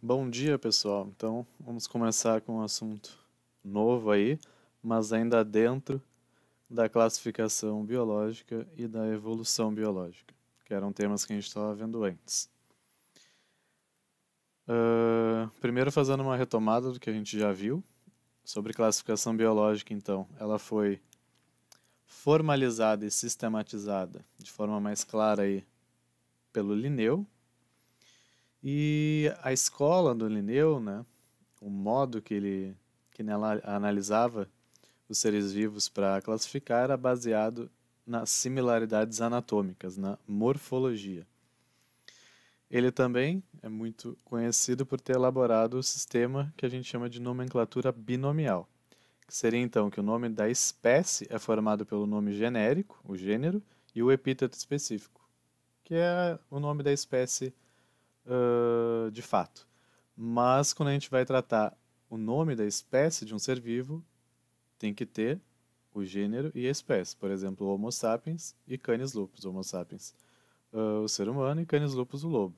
Bom dia, pessoal. Então, vamos começar com um assunto novo aí, mas ainda dentro da classificação biológica e da evolução biológica, que eram temas que a gente estava vendo antes. Primeiro, fazendo uma retomada do que a gente já viu sobre classificação biológica, então, ela foi formalizada e sistematizada de forma mais clara aí pelo Linneu, e a escola do Linneu, né, o modo que ele analisava os seres vivos para classificar era baseado nas similaridades anatômicas, na morfologia. Ele também é muito conhecido por ter elaborado o sistema que a gente chama de nomenclatura binomial, que seria então que o nome da espécie é formado pelo nome genérico, o gênero, e o epíteto específico, que é o nome da espécie de fato. Mas quando a gente vai tratar o nome da espécie de um ser vivo, tem que ter o gênero e a espécie. Por exemplo, Homo sapiens e Canis lupus. Homo sapiens, o ser humano, e Canis lupus, o lobo.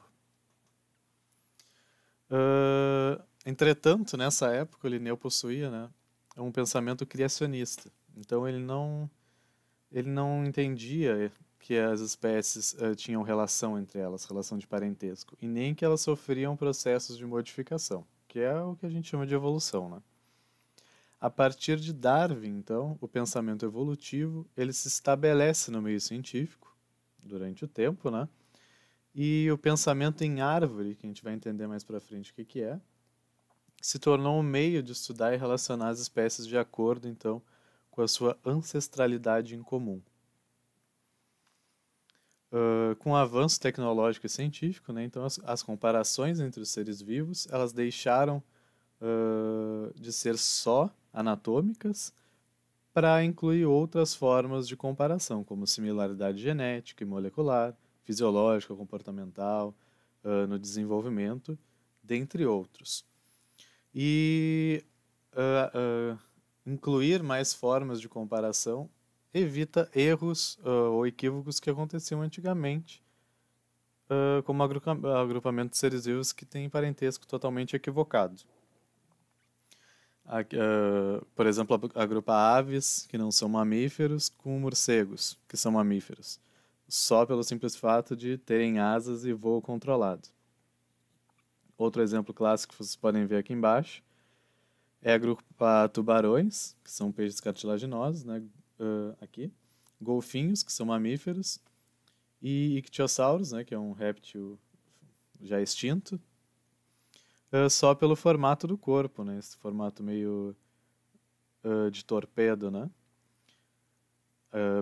Entretanto, nessa época, o Linneu possuía, né, um pensamento criacionista. Então, ele não entendia que as espécies tinham relação entre elas, relação de parentesco, e nem que elas sofriam processos de modificação, que é o que a gente chama de evolução, né? A partir de Darwin, então, o pensamento evolutivo ele se estabelece no meio científico durante o tempo, né? E o pensamento em árvore, que a gente vai entender mais para frente o que que é, se tornou um meio de estudar e relacionar as espécies de acordo, então, com a sua ancestralidade em comum. Com o avanço tecnológico e científico, né, então as comparações entre os seres vivos elas deixaram de ser só anatômicas para incluir outras formas de comparação, como similaridade genética e molecular, fisiológica, comportamental, no desenvolvimento, dentre outros. E incluir mais formas de comparação evita erros ou equívocos que aconteciam antigamente, como agrupamento de seres vivos que tem parentesco totalmente equivocado. Por exemplo, agrupa aves, que não são mamíferos, com morcegos, que são mamíferos, só pelo simples fato de terem asas e voo controlado. Outro exemplo clássico que vocês podem ver aqui embaixo é agrupar tubarões, que são peixes cartilaginosos, né, aqui, golfinhos, que são mamíferos, e ictiossauros, né, que é um réptil já extinto, só pelo formato do corpo, né, esse formato meio de torpedo, né?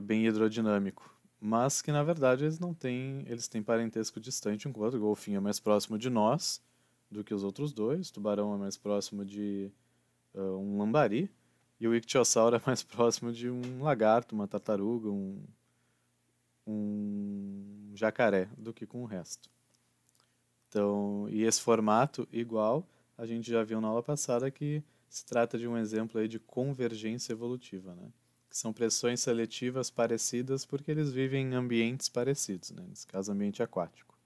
Bem hidrodinâmico. Mas que na verdade eles não têm, eles têm parentesco distante um com o outro. O golfinho é mais próximo de nós do que os outros dois. O tubarão é mais próximo de um lambari. E o ictiosauro é mais próximo de um lagarto, uma tartaruga, um jacaré, do que com o resto. Então, e esse formato igual, a gente já viu na aula passada que se trata de um exemplo aí de convergência evolutiva, né? Que são pressões seletivas parecidas porque eles vivem em ambientes parecidos, né? Nesse caso, ambiente aquático.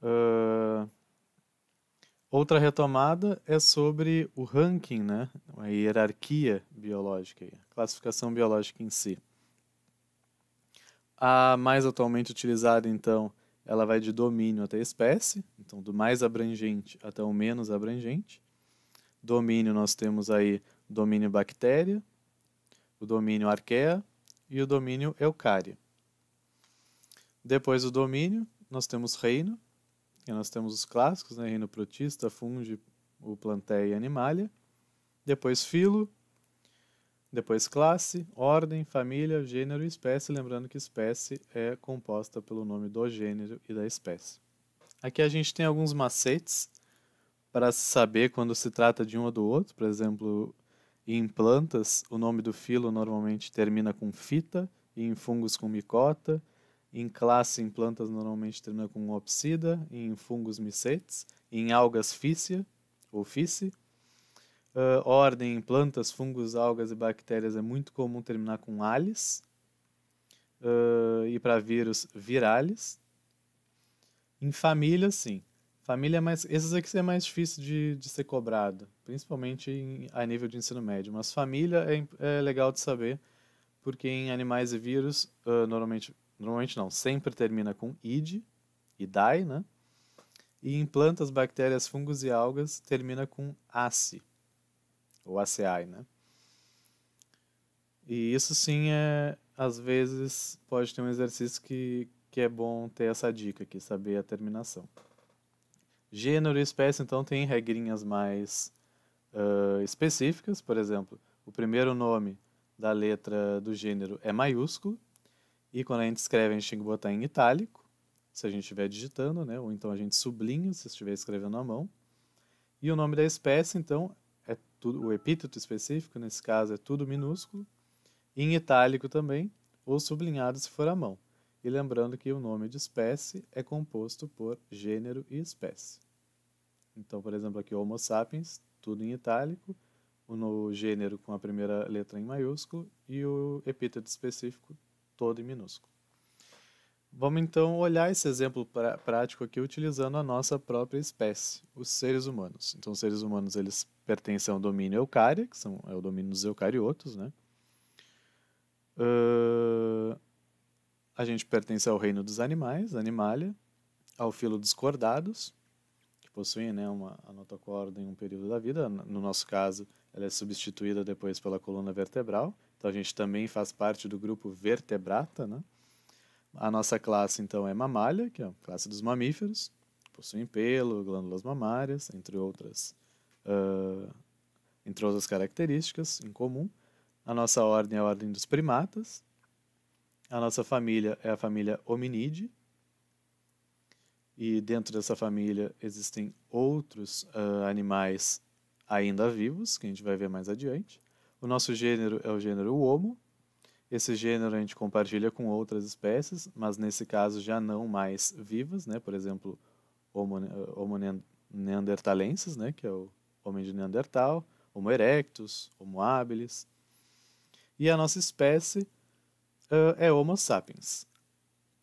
Uh, Outra retomada é sobre o ranking, né? A hierarquia biológica, a classificação biológica em si. A mais atualmente utilizada, então, ela vai de domínio até espécie, então do mais abrangente até o menos abrangente. Domínio nós temos aí o domínio bactéria, o domínio arqueia e o domínio eucária. Depois do domínio, nós temos reino, e nós temos os clássicos, né? Reino protista, fungi, o plantae e animalia. Depois filo, depois classe, ordem, família, gênero e espécie, lembrando que espécie é composta pelo nome do gênero e da espécie. Aqui a gente tem alguns macetes para saber quando se trata de um ou do outro. Por exemplo, em plantas, o nome do filo normalmente termina com fita, e em fungos com micota. Em classe, em plantas, normalmente termina com opsida, e em fungos micetes. Em algas, fícia ou fice. Ordem em plantas, fungos, algas e bactérias é muito comum terminar com alis. E para vírus, viralis. Em família, sim. Família é mais. Esses aqui é mais difícil de ser cobrado, principalmente a nível de ensino médio. Mas família é legal de saber, porque em animais e vírus, normalmente não, sempre termina com id, idai, né? E em plantas, bactérias, fungos e algas termina com ace, ou aceae, né? E isso sim às vezes pode ter um exercício que é bom ter essa dica aqui, saber a terminação. Gênero e espécie, então, tem regrinhas mais específicas, por exemplo, o primeiro nome da letra do gênero é maiúsculo, e quando a gente escreve a gente tem que botar em itálico, se a gente estiver digitando, né? Ou então a gente sublinha se estiver escrevendo à mão. E o nome da espécie, então, é tudo, o epíteto específico, nesse caso, é tudo minúsculo, em itálico também, ou sublinhado se for à mão. E lembrando que o nome de espécie é composto por gênero e espécie. Então, por exemplo, aqui Homo sapiens, tudo em itálico, o gênero com a primeira letra em maiúsculo e o epíteto específico todo em minúsculo. Vamos então olhar esse exemplo prático aqui utilizando a nossa própria espécie, os seres humanos. Então, os seres humanos eles pertencem ao domínio Eucária, que é o domínio dos eucariotos, né? A gente pertence ao reino dos animais, Animalia, ao filo dos cordados, que possuem, né, a notocorda em um período da vida. No nosso caso, ela é substituída depois pela coluna vertebral. Então, a gente também faz parte do grupo Vertebrata, né? A nossa classe, então, é Mammalia, que é a classe dos mamíferos. Possuem pelo, glândulas mamárias, entre outras características em comum. A nossa ordem é a ordem dos primatas. A nossa família é a família Hominidae. E dentro dessa família existem outros animais ainda vivos, que a gente vai ver mais adiante. O nosso gênero é o gênero Homo. Esse gênero a gente compartilha com outras espécies, mas nesse caso já não mais vivas, né? Por exemplo, Homo neanderthalensis, né? Que é o homem de Neandertal, Homo erectus, Homo habilis. E a nossa espécie é Homo sapiens.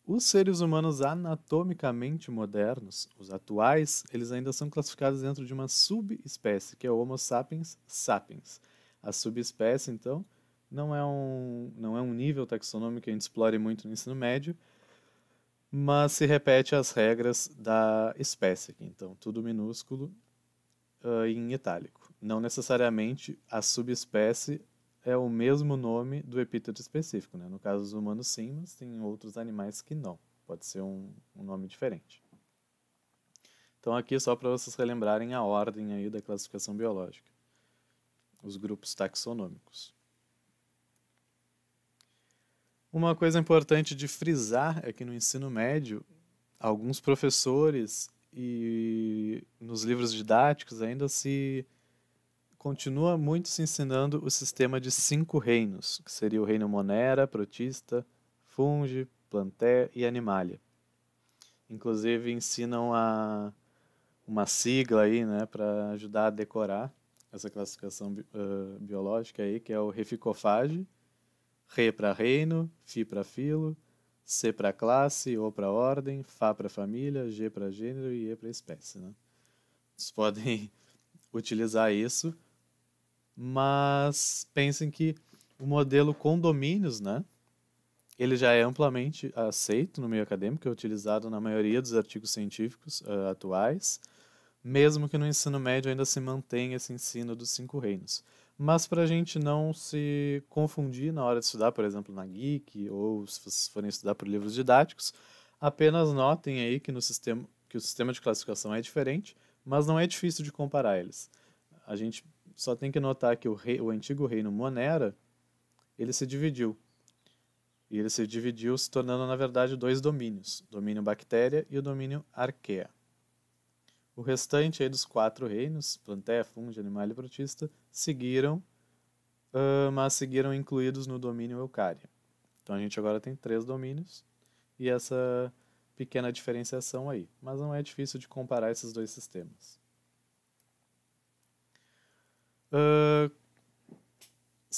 Os seres humanos anatomicamente modernos, os atuais, eles ainda são classificados dentro de uma subespécie, que é o Homo sapiens sapiens. A subespécie, então, não é um nível taxonômico que a gente explore muito no ensino médio, mas se repete as regras da espécie aqui. Então, tudo minúsculo em itálico. Não necessariamente a subespécie é o mesmo nome do epíteto específico, né? No caso dos humanos, sim, mas tem outros animais que não. Pode ser um nome diferente. Então, aqui só para vocês relembrarem a ordem aí da classificação biológica. Os grupos taxonômicos. Uma coisa importante de frisar é que no ensino médio, alguns professores e nos livros didáticos ainda continua muito se ensinando o sistema de 5 reinos, que seria o reino Monera, Protista, Fungi, Plantae e Animalia. Inclusive ensinam uma sigla aí, né, para ajudar a decorar essa classificação biológica aí, que é o Reficofage, Re para reino, Fi para filo, C para classe, O para ordem, Fá para família, G para gênero e E para espécie, né? Vocês podem utilizar isso, mas pensem que o modelo com domínios, né, ele já é amplamente aceito no meio acadêmico, é utilizado na maioria dos artigos científicos atuais, mesmo que no ensino médio ainda se mantenha esse ensino dos 5 reinos. Mas para a gente não se confundir na hora de estudar, por exemplo, na Geek, ou se vocês forem estudar por livros didáticos, apenas notem aí que o sistema de classificação é diferente, mas não é difícil de comparar eles. A gente só tem que notar que o antigo reino Monera, ele se dividiu. E ele se dividiu se tornando, na verdade, 2 domínios. O domínio bactéria e o domínio arquea. O restante aí dos 4 reinos, Plantae, Fungi, Animalia e Protista, seguiram, mas seguiram incluídos no domínio Eucária. Então a gente agora tem 3 domínios e essa pequena diferenciação aí. Mas não é difícil de comparar esses 2 sistemas.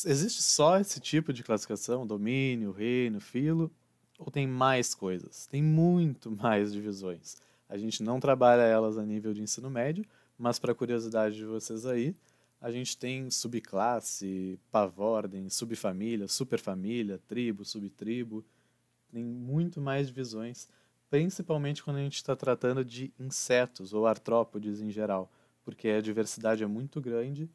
Existe só esse tipo de classificação, domínio, reino, filo, ou tem mais coisas? Tem muito mais divisões. A gente não trabalha elas a nível de ensino médio, mas para curiosidade de vocês aí, a gente tem subclasse, pavordem, subfamília, superfamília, tribo, subtribo, tem muito mais divisões, principalmente quando a gente está tratando de insetos ou artrópodes em geral, porque a diversidade é muito grande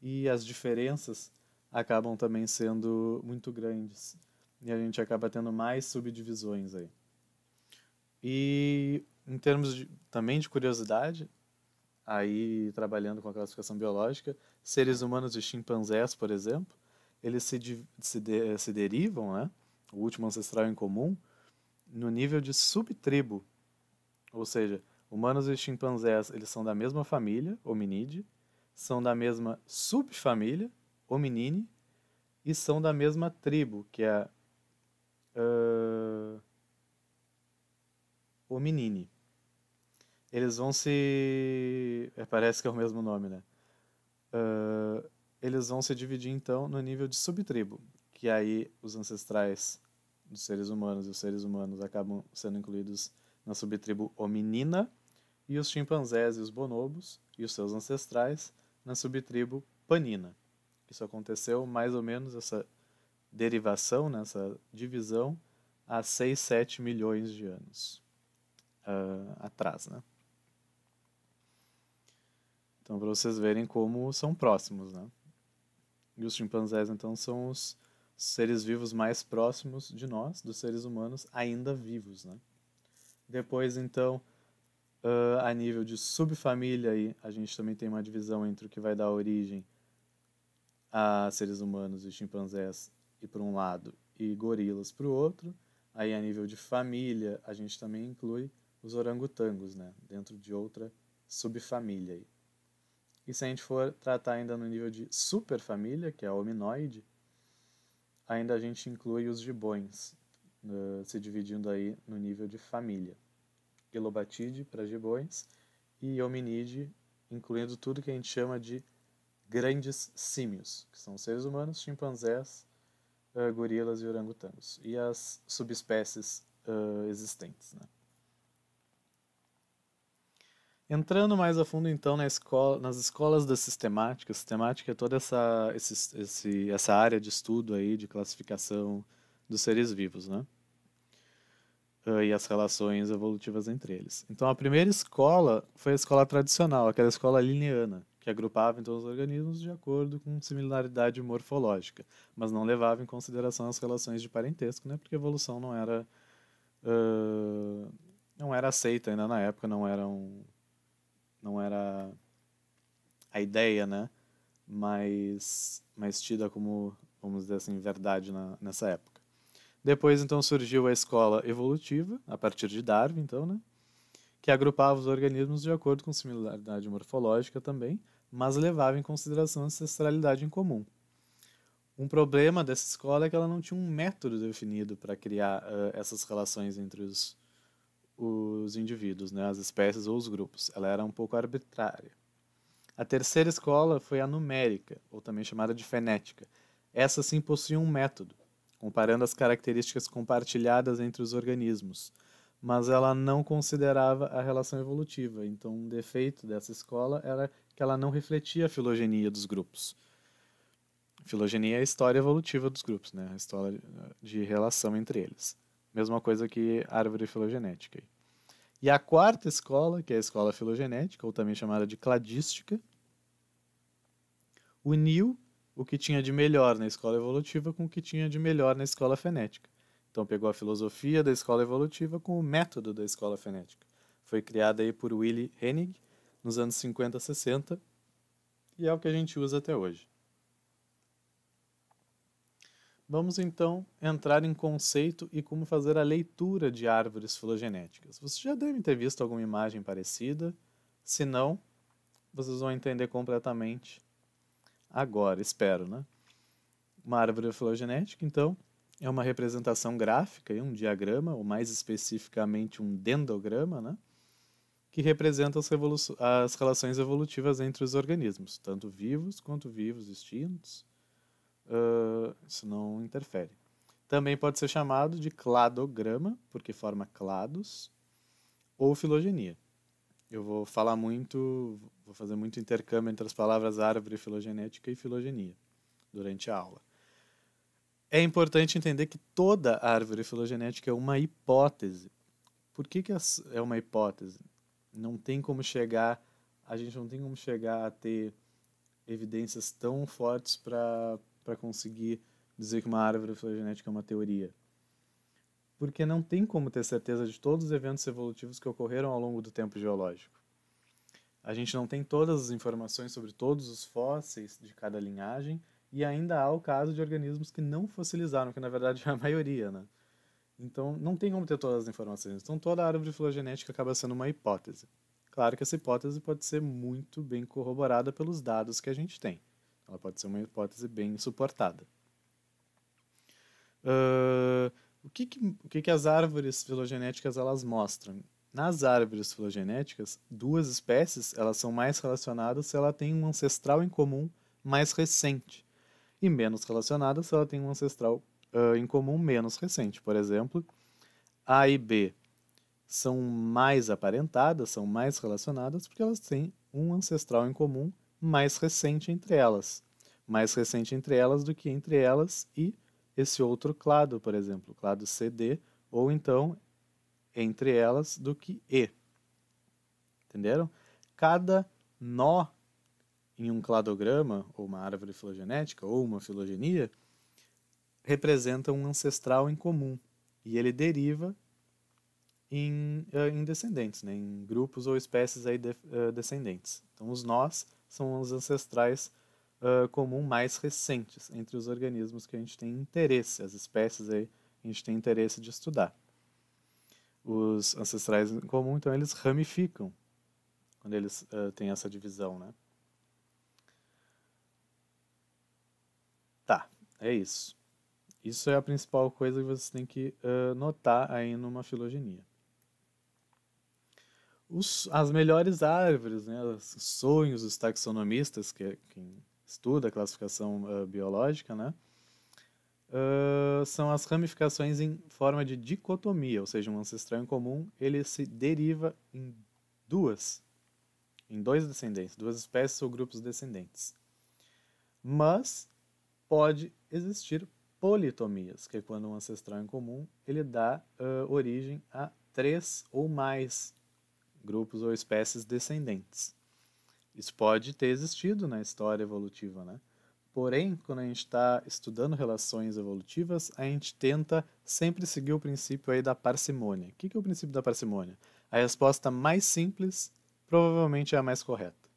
e as diferenças acabam também sendo muito grandes. E a gente acaba tendo mais subdivisões aí. E em termos também de curiosidade, aí trabalhando com a classificação biológica, seres humanos e chimpanzés, por exemplo, eles se derivam, né, o último ancestral em comum, no nível de subtribo, ou seja, humanos e chimpanzés eles são da mesma família, Hominidae, são da mesma subfamília, Hominini, e são da mesma tribo, que é a Hominini. Eles vão se... parece que é o mesmo nome, né? Eles vão se dividir, então, no nível de subtribo, que aí os ancestrais dos seres humanos e os seres humanos acabam sendo incluídos na subtribo hominina, e os chimpanzés e os bonobos e os seus ancestrais na subtribo panina. Isso aconteceu mais ou menos, essa derivação, né, essa divisão, há 6, 7 milhões de anos atrás, né? Então, para vocês verem como são próximos, né? E os chimpanzés, então, são os seres vivos mais próximos de nós, dos seres humanos ainda vivos, né? Depois, então, a nível de subfamília, aí, a gente também tem uma divisão entre o que vai dar origem a seres humanos e chimpanzés, e por um lado, e gorilas para o outro. Aí, a nível de família, a gente também inclui os orangotangos, né? Dentro de outra subfamília aí. E se a gente for tratar ainda no nível de superfamília, que é a hominoide, ainda a gente inclui os gibões, se dividindo aí no nível de família. Elobatide para gibões e hominide, incluindo tudo que a gente chama de grandes símios, que são seres humanos, chimpanzés, gorilas e orangotangos, e as subespécies existentes, né? Entrando mais a fundo, então, nas escolas da sistemática, sistemática é toda essa área de estudo aí, de classificação dos seres vivos, né? E as relações evolutivas entre eles. Então, a primeira escola foi a escola tradicional, aquela escola lineana, que agrupava então os organismos de acordo com similaridade morfológica, mas não levava em consideração as relações de parentesco, né? Porque a evolução não era aceita ainda na época, não era a ideia, né, mais tida como, vamos dizer assim, verdade nessa época. Depois, então, surgiu a escola evolutiva, a partir de Darwin, então, né, que agrupava os organismos de acordo com similaridade morfológica também, mas levava em consideração a ancestralidade em comum. Um problema dessa escola é que ela não tinha um método definido para criar essas relações entre os indivíduos, né, as espécies ou os grupos. Ela era um pouco arbitrária. A terceira escola foi a numérica, ou também chamada de fenética. Essa sim possuía um método, comparando as características compartilhadas entre os organismos, mas ela não considerava a relação evolutiva. Então, um defeito dessa escola era que ela não refletia a filogenia dos grupos. Filogenia é a história evolutiva dos grupos, né? A história de relação entre eles. Mesma coisa que árvore filogenética. E a quarta escola, que é a escola filogenética, ou também chamada de cladística, uniu o que tinha de melhor na escola evolutiva com o que tinha de melhor na escola fenética. Então pegou a filosofia da escola evolutiva com o método da escola fenética. Foi criada aí por Willy Hennig nos anos 50, 60 e é o que a gente usa até hoje. Vamos então entrar em conceito e como fazer a leitura de árvores filogenéticas. Vocês já devem ter visto alguma imagem parecida. Se não, vocês vão entender completamente agora, espero, né? Uma árvore filogenética, então, é uma representação gráfica, um diagrama, ou mais especificamente um dendrograma, né? Que representa as relações evolutivas entre os organismos, tanto vivos quanto vivos extintos. Isso não interfere. Também pode ser chamado de cladograma, porque forma clados, ou filogenia. Eu vou fazer muito intercâmbio entre as palavras árvore filogenética e filogenia durante a aula. É importante entender que toda árvore filogenética é uma hipótese. Por que é uma hipótese? Não tem como chegar, a gente não tem como chegar a ter evidências tão fortes para conseguir dizer que uma árvore filogenética é uma teoria. Porque não tem como ter certeza de todos os eventos evolutivos que ocorreram ao longo do tempo geológico. A gente não tem todas as informações sobre todos os fósseis de cada linhagem e ainda há o caso de organismos que não fossilizaram, que na verdade é a maioria, né? Então não tem como ter todas as informações. Então toda a árvore filogenética acaba sendo uma hipótese. Claro que essa hipótese pode ser muito bem corroborada pelos dados que a gente tem. Ela pode ser uma hipótese bem suportada. O que as árvores filogenéticas elas mostram? Nas árvores filogenéticas, duas espécies elas são mais relacionadas se ela tem um ancestral em comum mais recente, e menos relacionadas se ela tem um ancestral em comum menos recente. Por exemplo, A e B são mais aparentadas, são mais relacionadas, porque elas têm um ancestral em comum mais recente entre elas. Mais recente entre elas do que entre elas e esse outro clado, por exemplo, clado CD, ou então entre elas do que E. Entenderam? Cada nó em um cladograma, ou uma árvore filogenética, ou uma filogenia, representa um ancestral em comum. E ele deriva em descendentes, né? Em grupos ou espécies aí descendentes. Então, os nós são os ancestrais comuns mais recentes entre os organismos que a gente tem interesse, as espécies aí que a gente tem interesse de estudar. Os ancestrais em comum, então, eles ramificam quando eles têm essa divisão, né? Tá, é isso. Isso é a principal coisa que você tem que notar aí numa filogenia. As melhores árvores, né, os sonhos dos taxonomistas, que é quem estuda a classificação biológica, né, são as ramificações em forma de dicotomia, ou seja, um ancestral em comum, ele se deriva em dois descendentes, duas espécies ou grupos descendentes. Mas pode existir politomias, que é quando um ancestral em comum ele dá origem a 3 ou mais grupos ou espécies descendentes. Isso pode ter existido na história evolutiva, né? Porém, quando a gente está estudando relações evolutivas, a gente tenta sempre seguir o princípio aí da parcimônia. O que é o princípio da parcimônia? A resposta mais simples provavelmente é a mais correta.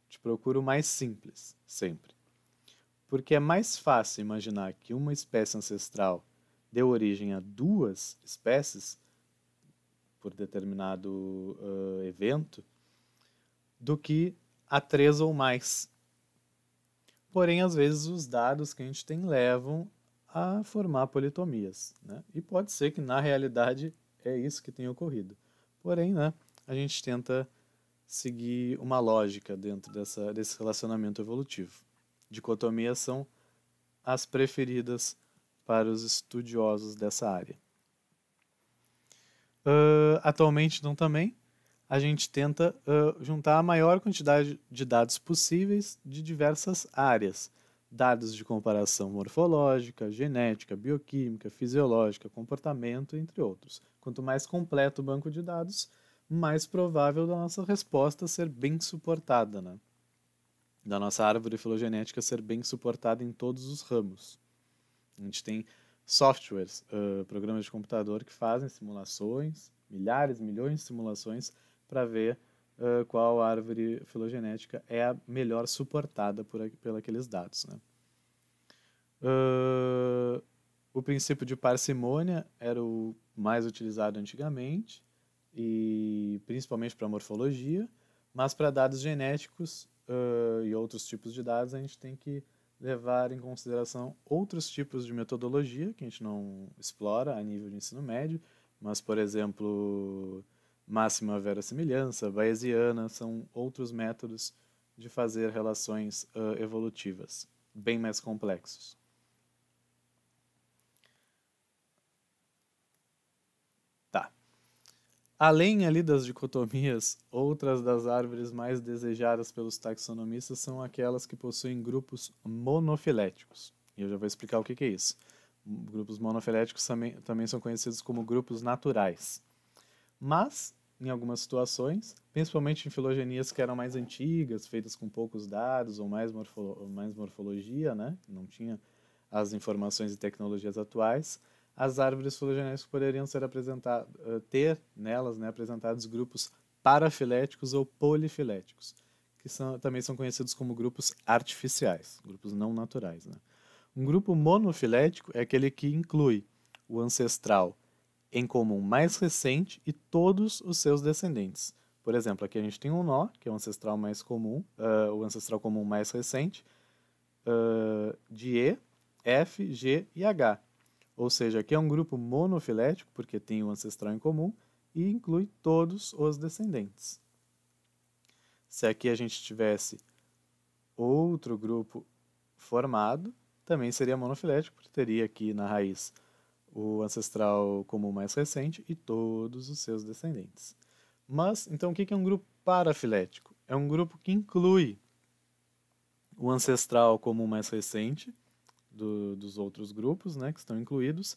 A gente procura o mais simples, sempre. Porque é mais fácil imaginar que uma espécie ancestral deu origem a duas espécies por determinado evento do que a 3 ou mais. Porém, às vezes, os dados que a gente tem levam a formar politomias. Né? E pode ser que, na realidade, é isso que tem ocorrido. Porém, né, a gente tenta seguir uma lógica dentro desse relacionamento evolutivo. Dicotomias são as preferidas para os estudiosos dessa área. Atualmente, então, também, a gente tenta juntar a maior quantidade de dados possíveis de diversas áreas. Dados de comparação morfológica, genética, bioquímica, fisiológica, comportamento, entre outros. Quanto mais completo o banco de dados, mais provável da nossa resposta ser bem suportada, né? Da nossa árvore filogenética ser bem suportada em todos os ramos. A gente tem softwares, programas de computador que fazem simulações, milhares, milhões de simulações para ver qual árvore filogenética é a melhor suportada por aqueles dados. Né? O princípio de parcimônia era o mais utilizado antigamente, e principalmente para morfologia, mas para dados genéticos e outros tipos de dados a gente tem que levar em consideração outros tipos de metodologia que a gente não explora a nível de ensino médio, mas, por exemplo, máxima verossimilhança, bayesiana, são outros métodos de fazer relações evolutivas, bem mais complexos. Tá. Além ali das dicotomias, outras das árvores mais desejadas pelos taxonomistas são aquelas que possuem grupos monofiléticos. E eu já vou explicar o que é isso. Grupos monofiléticos também são conhecidos como grupos naturais. Mas, em algumas situações, principalmente em filogenias que eram mais antigas, feitas com poucos dados ou mais morfologia, né? Não tinha as informações e tecnologias atuais, as árvores filogenéticas poderiam ter nelas, né, apresentados grupos parafiléticos ou polifiléticos, que também são conhecidos como grupos artificiais, grupos não naturais. Né? Um grupo monofilético é aquele que inclui o ancestral em comum mais recente e todos os seus descendentes. Por exemplo, aqui a gente tem um nó, que é o ancestral mais comum, o ancestral comum mais recente, de E, F, G e H. Ou seja, aqui é um grupo monofilético, porque tem o ancestral em comum, e inclui todos os descendentes. Se aqui a gente tivesse outro grupo formado, também seria monofilético, porque teria aqui na raiz o ancestral comum mais recente e todos os seus descendentes. Mas, então, o que é um grupo parafilético? É um grupo que inclui o ancestral comum mais recente dos outros grupos, né, que estão incluídos,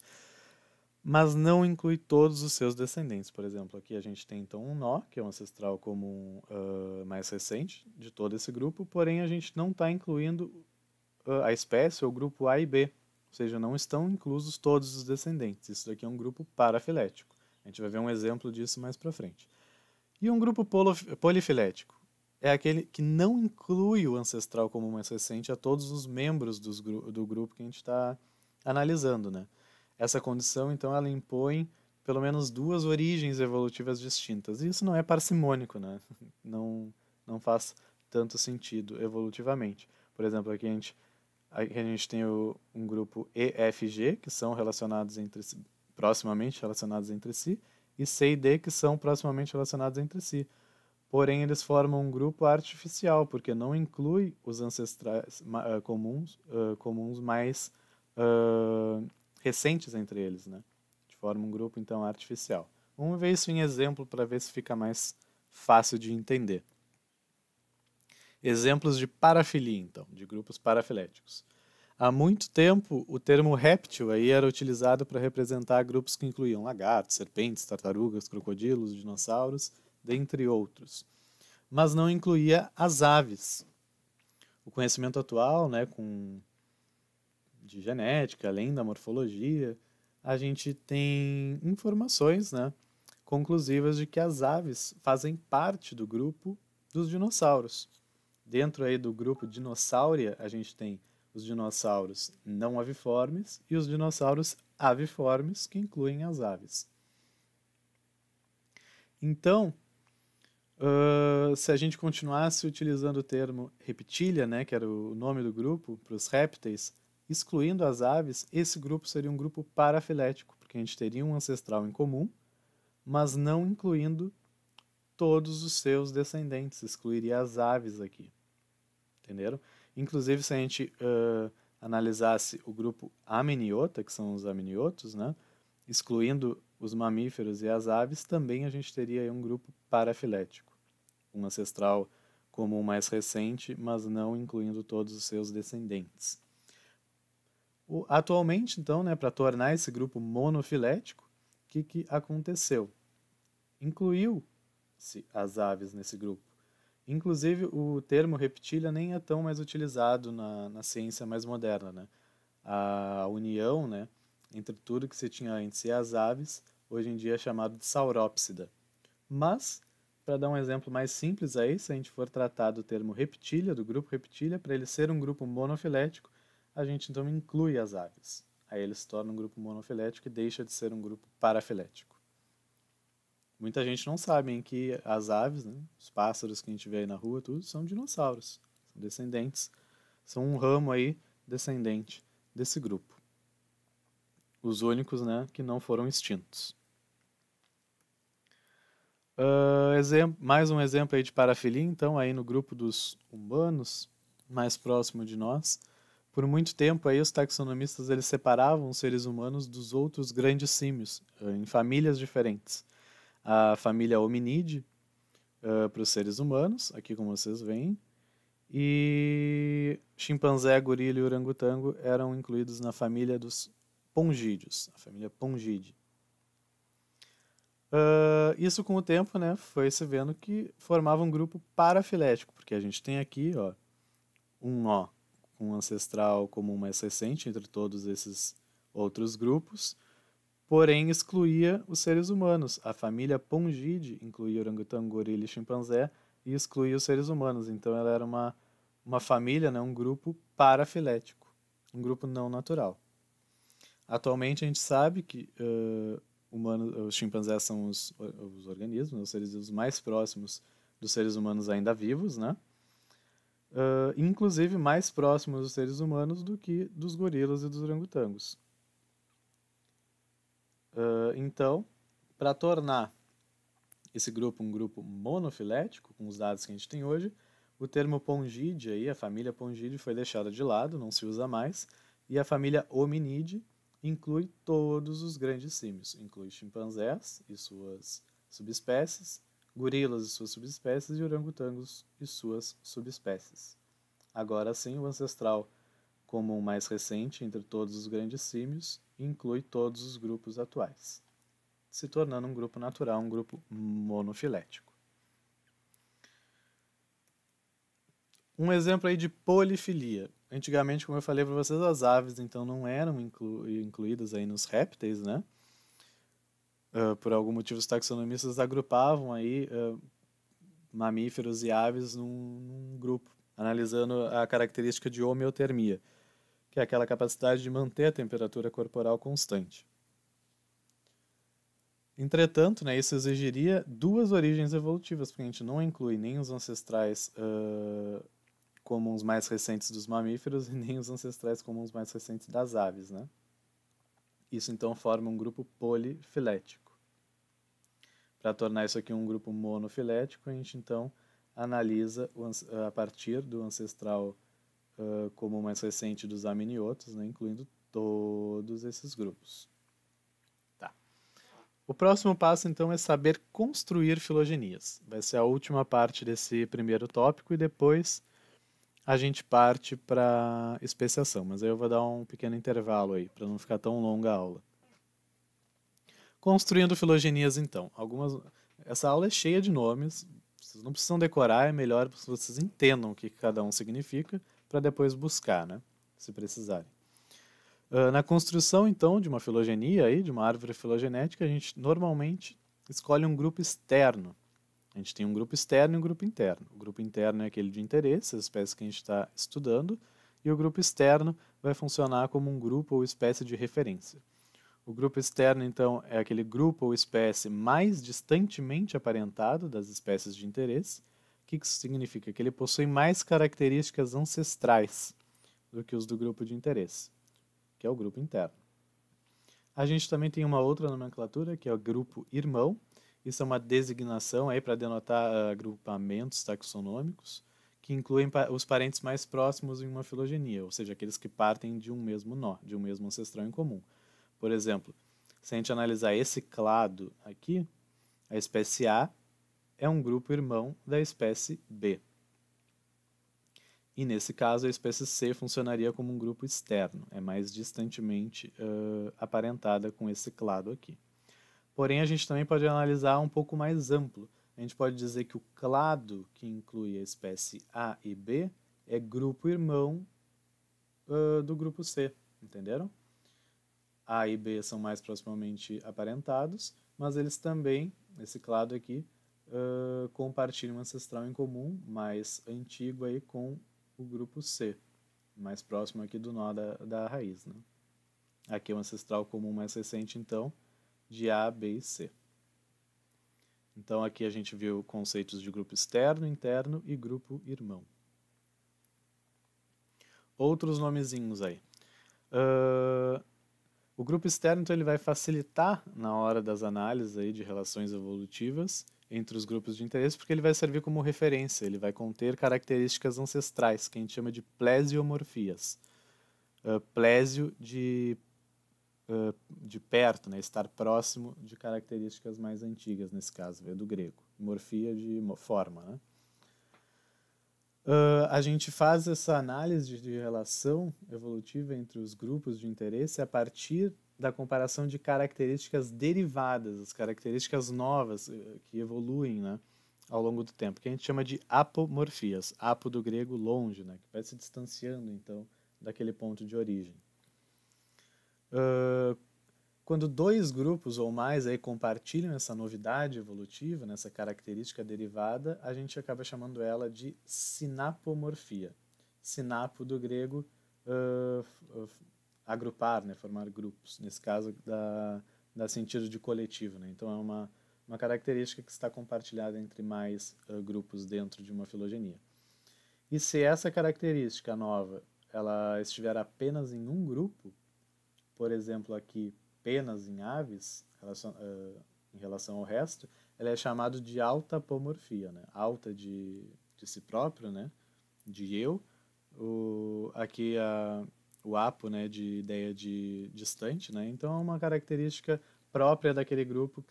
mas não inclui todos os seus descendentes. Por exemplo, aqui a gente tem então um nó, que é o ancestral comum mais recente de todo esse grupo, porém a gente não está incluindo a espécie ou grupo A e B, ou seja, não estão inclusos todos os descendentes. Isso daqui é um grupo parafilético. A gente vai ver um exemplo disso mais para frente. E um grupo polifilético é aquele que não inclui o ancestral comum mais recente a todos os membros do grupo que a gente está analisando, né? Essa condição, então, ela impõe pelo menos duas origens evolutivas distintas. E isso não é parcimônico, né? Não faz tanto sentido evolutivamente. Por exemplo, aqui a gente tem um grupo E, F e G, que são proximamente relacionados entre si, e C e D, que são proximamente relacionados entre si. Porém, eles formam um grupo artificial, porque não inclui os ancestrais comuns mais recentes entre eles, né? Forma um grupo, então, artificial. Vamos ver isso em exemplo para ver se fica mais fácil de entender. Exemplos de parafilia, então, de grupos parafiléticos. Há muito tempo, o termo réptil aí era utilizado para representar grupos que incluíam lagartos, serpentes, tartarugas, crocodilos, dinossauros, dentre outros. Mas não incluía as aves. O conhecimento atual, né, de genética, além da morfologia, a gente tem informações, né, conclusivas de que as aves fazem parte do grupo dos dinossauros. Dentro aí do grupo Dinossauria, a gente tem os dinossauros não aviformes e os dinossauros aviformes, que incluem as aves. Então, se a gente continuasse utilizando o termo reptília, né, que era o nome do grupo, para os répteis, excluindo as aves, esse grupo seria um grupo parafilético, porque a gente teria um ancestral em comum, mas não incluindo todos os seus descendentes, excluiria as aves aqui. Entenderam? Inclusive, se a gente analisasse o grupo Amniota, que são os amniotos, né, excluindo os mamíferos e as aves, também a gente teria um grupo parafilético, um ancestral comum mais recente, mas não incluindo todos os seus descendentes. Atualmente, então, né, para tornar esse grupo monofilético, o que aconteceu? Incluiu-se as aves nesse grupo. Inclusive, o termo reptília nem é tão mais utilizado na ciência mais moderna, né? A união, né, entre tudo que se tinha antes e as aves, hoje em dia é chamado de saurópsida. Mas, para dar um exemplo mais simples aí, se a gente for tratar do termo reptília, do grupo reptília, para ele ser um grupo monofilético, a gente então inclui as aves. Aí ele se torna um grupo monofilético e deixa de ser um grupo parafilético. Muita gente não sabe que as aves, né, os pássaros que a gente vê aí na rua, tudo são dinossauros, são descendentes, são um ramo aí descendente desse grupo. Os únicos, né, que não foram extintos. Mais um exemplo aí de parafilia, então, aí no grupo dos humanos, mais próximo de nós. Por muito tempo aí os taxonomistas eles separavam os seres humanos dos outros grandes símios, em famílias diferentes. a família hominídea para os seres humanos, aqui como vocês veem, e chimpanzé, gorila e orangotango eram incluídos na família dos pongídeos, a família Pongidae. Isso com o tempo, né, foi se vendo que formava um grupo parafilético, porque a gente tem aqui, ó, um nó com um ancestral comum mais recente entre todos esses outros grupos, porém excluía os seres humanos. A família Pongidae incluía orangotango, gorila e chimpanzé e excluía os seres humanos. Então ela era uma família, né, um grupo parafilético, um grupo não natural. Atualmente a gente sabe que os chimpanzés são os organismos, os seres vivos mais próximos dos seres humanos ainda vivos, né? Inclusive mais próximos dos seres humanos do que dos gorilas e dos orangotangos. Então, para tornar esse grupo um grupo monofilético, com os dados que a gente tem hoje, o termo Pongidae, aí, a família Pongidae, foi deixada de lado, não se usa mais, e a família Hominidae inclui todos os grandes símios, inclui chimpanzés e suas subespécies, gorilas e suas subespécies e orangotangos e suas subespécies. Agora sim, o ancestral comum mais recente entre todos os grandes símios inclui todos os grupos atuais, se tornando um grupo natural, um grupo monofilético. Um exemplo aí de polifilia. Antigamente, como eu falei para vocês, as aves então não eram incluídas aí nos répteis, né? Por algum motivo, os taxonomistas agrupavam aí mamíferos e aves num grupo, analisando a característica de homeotermia, que é aquela capacidade de manter a temperatura corporal constante. Entretanto, né, isso exigiria duas origens evolutivas, porque a gente não inclui nem os ancestrais comuns mais recentes dos mamíferos e nem os ancestrais comuns mais recentes das aves, né? Isso então forma um grupo polifilético. Para tornar isso aqui um grupo monofilético, a gente então analisa a partir do ancestral comum mais recente dos aminiotos, né, incluindo todos esses grupos. Tá. O próximo passo então é saber construir filogenias. Vai ser a última parte desse primeiro tópico e depois a gente parte para especiação, mas aí eu vou dar um pequeno intervalo aí, para não ficar tão longa a aula. Construindo filogenias, então. Essa aula é cheia de nomes, vocês não precisam decorar, é melhor que vocês entendam o que cada um significa, para depois buscar, né, se precisarem. Na construção, então, de uma filogenia, aí, de uma árvore filogenética, a gente normalmente escolhe um grupo externo. A gente tem um grupo externo e um grupo interno. O grupo interno é aquele de interesse, as espécies que a gente está estudando, e o grupo externo vai funcionar como um grupo ou espécie de referência. O grupo externo, então, é aquele grupo ou espécie mais distantemente aparentado das espécies de interesse. O que isso significa? Que ele possui mais características ancestrais do que os do grupo de interesse, que é o grupo interno. A gente também tem uma outra nomenclatura, que é o grupo irmão. Isso é uma designação aí para denotar agrupamentos taxonômicos que incluem os parentes mais próximos em uma filogenia, ou seja, aqueles que partem de um mesmo nó, de um mesmo ancestral em comum. Por exemplo, se a gente analisar esse clado aqui, a espécie A é um grupo irmão da espécie B. E nesse caso, a espécie C funcionaria como um grupo externo, é mais distantemente aparentada com esse clado aqui. Porém, a gente também pode analisar um pouco mais amplo. A gente pode dizer que o clado que inclui a espécie A e B é grupo irmão do grupo C, entenderam? A e B são mais proximamente aparentados, mas eles também, esse clado aqui, compartilham um ancestral em comum mais antigo aí com o grupo C, mais próximo aqui do nó da raiz, né? Aqui é um ancestral comum mais recente, então, de A, B e C. Então aqui a gente viu conceitos de grupo externo, interno e grupo irmão. Outros nomezinhos aí. O grupo externo, então, ele vai facilitar na hora das análises aí de relações evolutivas entre os grupos de interesse, porque ele vai servir como referência, ele vai conter características ancestrais, que a gente chama de plesiomorfias. Plésio de de perto, né, estar próximo de características mais antigas, nesse caso, veio do grego. Morfia de forma, né? A gente faz essa análise de relação evolutiva entre os grupos de interesse a partir da comparação de características derivadas, as características novas que evoluem, né, ao longo do tempo, que a gente chama de apomorfias. Apo do grego longe, né, que vai se distanciando, então, daquele ponto de origem. Quando dois grupos ou mais aí compartilham essa novidade evolutiva, nessa característica derivada, a gente acaba chamando ela de sinapomorfia. Sinapo do grego, agrupar, né, formar grupos. Nesse caso, dá sentido de coletivo. Né? Então, é uma característica que está compartilhada entre mais grupos dentro de uma filogenia. E se essa característica nova ela estiver apenas em um grupo, por exemplo, aqui, penas em aves, em relação ao resto, ela é chamada de autapomorfia, né? Alta de si próprio, né? De eu. Aqui o apo, né? De ideia de distante, né? Então é uma característica própria daquele grupo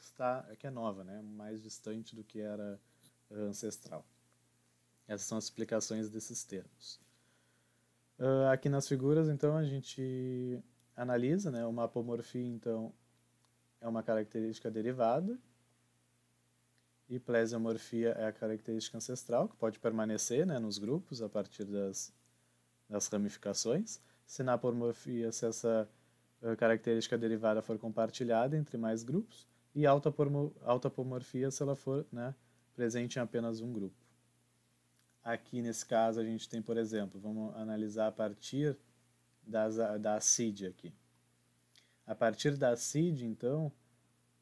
que é nova, né? Mais distante do que era ancestral. Essas são as explicações desses termos. Aqui nas figuras, então, a gente analisa, né? Uma apomorfia, então, é uma característica derivada, e plesiomorfia é a característica ancestral, que pode permanecer, né, nos grupos a partir das ramificações. Sinapomorfia, se essa característica derivada for compartilhada entre mais grupos, e autapomorfia, se ela for, né, presente em apenas um grupo. Aqui, nesse caso, a gente tem, por exemplo, vamos analisar a partir da assídia aqui. A partir da assídia, então,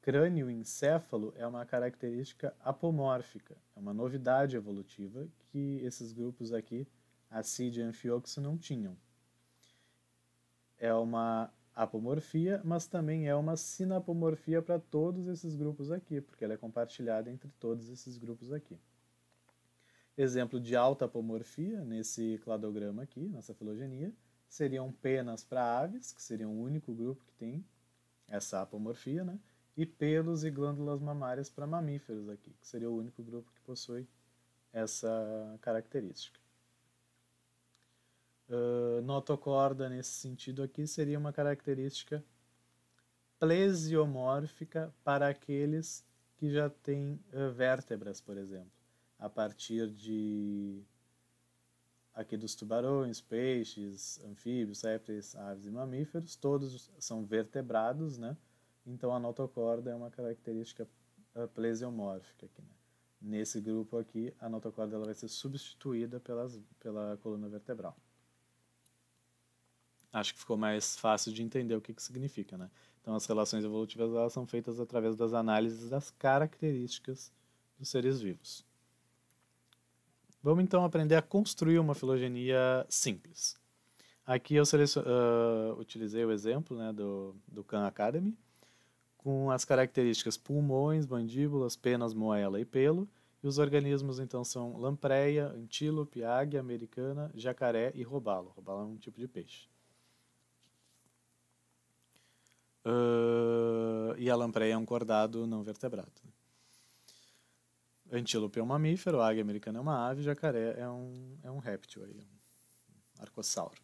crânio encéfalo é uma característica apomórfica, é uma novidade evolutiva que esses grupos aqui, assídia e anfioxo, não tinham. É uma apomorfia, mas também é uma sinapomorfia para todos esses grupos aqui, porque ela é compartilhada entre todos esses grupos aqui. Exemplo de alta apomorfia, nesse cladograma aqui, nessa filogenia, seriam penas para aves, que seriam o único grupo que tem essa apomorfia, né? E pelos e glândulas mamárias para mamíferos aqui, que seria o único grupo que possui essa característica. Notocorda, nesse sentido aqui, seria uma característica plesiomórfica para aqueles que já têm vértebras, por exemplo. A partir aqui dos tubarões, peixes, anfíbios, répteis, aves e mamíferos, todos são vertebrados, né? Então a notocorda é uma característica plesiomórfica aqui, né? Nesse grupo aqui, a notocorda ela vai ser substituída pela coluna vertebral. Acho que ficou mais fácil de entender o que significa, né? Então as relações evolutivas elas são feitas através das análises das características dos seres vivos. Vamos então aprender a construir uma filogenia simples. Aqui eu utilizei o exemplo, né, do Khan Academy, com as características pulmões, mandíbulas, penas, moela e pelo. E os organismos então são lampreia, antílope, águia americana, jacaré e robalo. Robalo é um tipo de peixe. E a lampreia é um cordado não vertebrado. Antílope é um mamífero, águia americana é uma ave, jacaré é um réptil, aí, um arcossauro.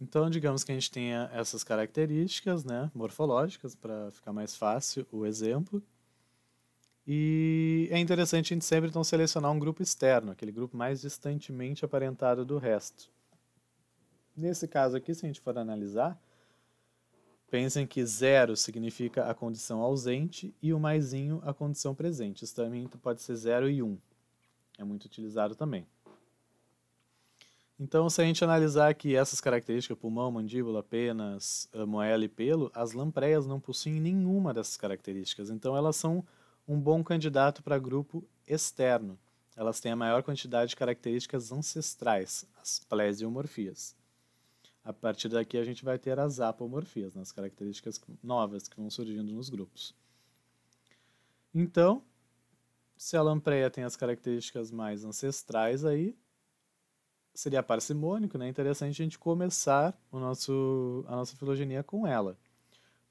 Então, digamos que a gente tenha essas características, né, morfológicas, para ficar mais fácil o exemplo. E é interessante a gente sempre então selecionar um grupo externo, aquele grupo mais distantemente aparentado do resto. Nesse caso aqui, se a gente for analisar, pensem que 0 significa a condição ausente e o maisinho a condição presente. Isso também pode ser 0 e 1. É muito utilizado também. Então, se a gente analisar aqui essas características, pulmão, mandíbula, penas, moela e pelo, as lampreias não possuem nenhuma dessas características. Então, elas são um bom candidato para grupo externo. Elas têm a maior quantidade de características ancestrais, as plesiomorfias. A partir daqui a gente vai ter as apomorfias, né, as características novas que vão surgindo nos grupos. Então, se a lampreia tem as características mais ancestrais aí, seria parcimônico, né? Interessante a gente começar a nossa filogenia com ela.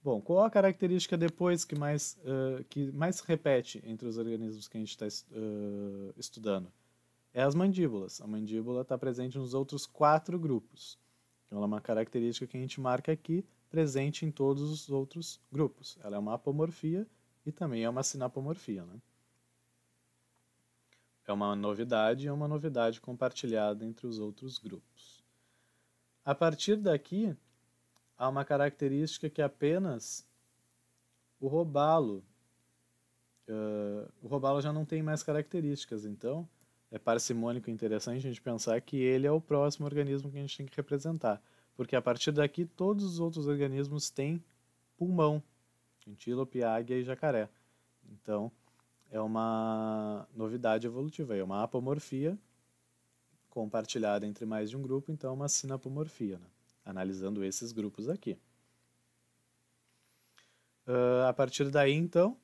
Bom, qual a característica depois que mais se repete entre os organismos que a gente está estudando? É as mandíbulas. A mandíbula está presente nos outros 4 grupos. Então, ela é uma característica que a gente marca aqui, presente em todos os outros grupos. Ela é uma apomorfia e também é uma sinapomorfia, né? É uma novidade e é uma novidade compartilhada entre os outros grupos. A partir daqui, há uma característica que apenas o robalo, o robalo já não tem mais características, então é parcimônico e interessante a gente pensar que ele é o próximo organismo que a gente tem que representar, porque a partir daqui todos os outros organismos têm pulmão, antílope, águia e jacaré. Então, é uma novidade evolutiva, é uma apomorfia compartilhada entre mais de um grupo, então é uma sinapomorfia, né? Analisando esses grupos aqui. A partir daí, então,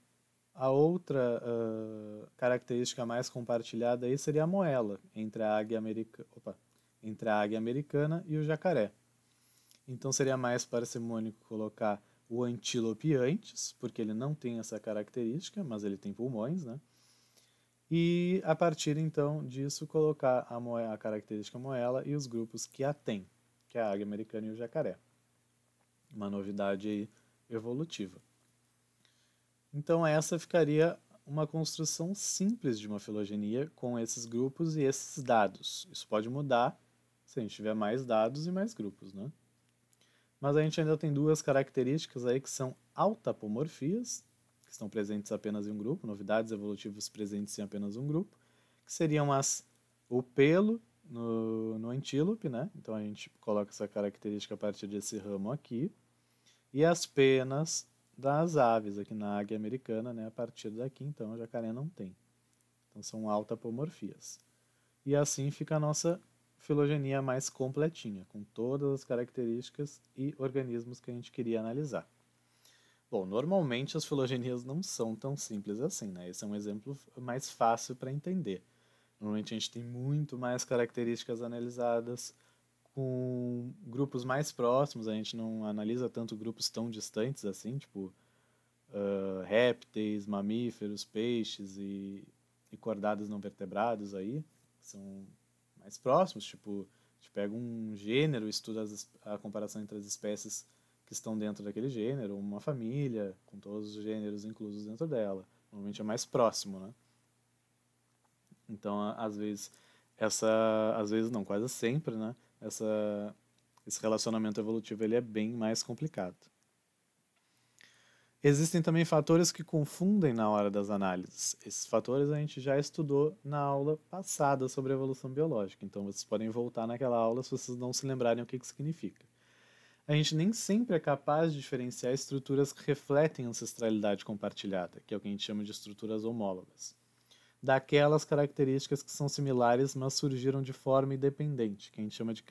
a outra característica mais compartilhada aí seria a moela entre a entre a águia americana e o jacaré. Então seria mais parcimônico colocar o antílope antes, porque ele não tem essa característica, mas ele tem pulmões, né? E a partir então disso colocar a característica moela e os grupos que a têm, que é a águia americana e o jacaré. Uma novidade aí evolutiva. Então essa ficaria uma construção simples de uma filogenia com esses grupos e esses dados. Isso pode mudar se a gente tiver mais dados e mais grupos, né? Mas a gente ainda tem 2 características aí que são autapomorfias, que estão presentes apenas em um grupo, novidades evolutivas presentes em apenas um grupo, que seriam o pelo no antílope, né? Então a gente coloca essa característica a partir desse ramo aqui, e as penas das aves aqui na águia americana, né? A partir daqui, então, o jacaré não tem. Então são autapomorfias. E assim fica a nossa filogenia mais completinha, com todas as características e organismos que a gente queria analisar. Bom, normalmente as filogenias não são tão simples assim, né? Esse é um exemplo mais fácil para entender. Normalmente a gente tem muito mais características analisadas com grupos mais próximos, a gente não analisa tanto grupos tão distantes assim, tipo répteis, mamíferos, peixes e cordados não vertebrados aí, que são mais próximos, tipo, a gente pega um gênero, estuda a comparação entre as espécies que estão dentro daquele gênero, uma família, com todos os gêneros inclusos dentro dela. Normalmente é mais próximo, né? Então, às vezes, às vezes não, quase sempre, né? Esse relacionamento evolutivo ele é bem mais complicado. Existem também fatores que confundem na hora das análises. Esses fatores a gente já estudou na aula passada sobre evolução biológica, então vocês podem voltar naquela aula se vocês não se lembrarem o que significa. A gente nem sempre é capaz de diferenciar estruturas que refletem ancestralidade compartilhada, que é o que a gente chama de estruturas homólogas, daquelas características que são similares, mas surgiram de forma independente, que a gente chama de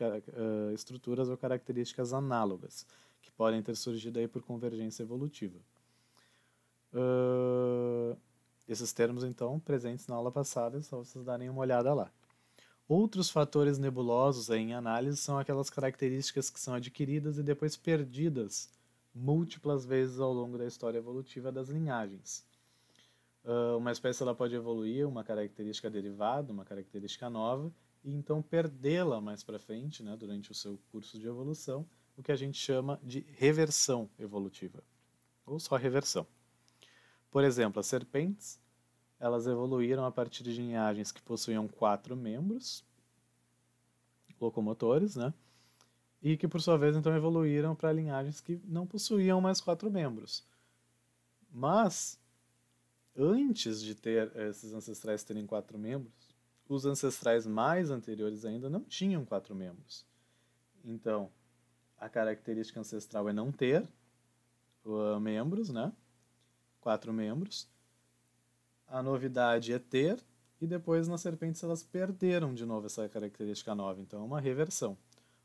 estruturas ou características análogas, que podem ter surgido aí por convergência evolutiva. Esses termos, então, presentes na aula passada, é só vocês darem uma olhada lá. Outros fatores nebulosos aí em análise são aquelas características que são adquiridas e depois perdidas múltiplas vezes ao longo da história evolutiva das linhagens. Uma espécie ela pode evoluir uma característica derivada, uma característica nova, e então perdê-la mais para frente, né, durante o seu curso de evolução, o que a gente chama de reversão evolutiva, ou só reversão. Por exemplo, as serpentes, elas evoluíram a partir de linhagens que possuíam 4 membros locomotores, né? E que por sua vez então evoluíram para linhagens que não possuíam mais 4 membros. Mas antes de ter esses ancestrais terem 4 membros, os ancestrais mais anteriores ainda não tinham 4 membros. Então, a característica ancestral é não ter membros, né? 4 membros. A novidade é ter, e depois nas serpentes elas perderam de novo essa característica nova, então é uma reversão.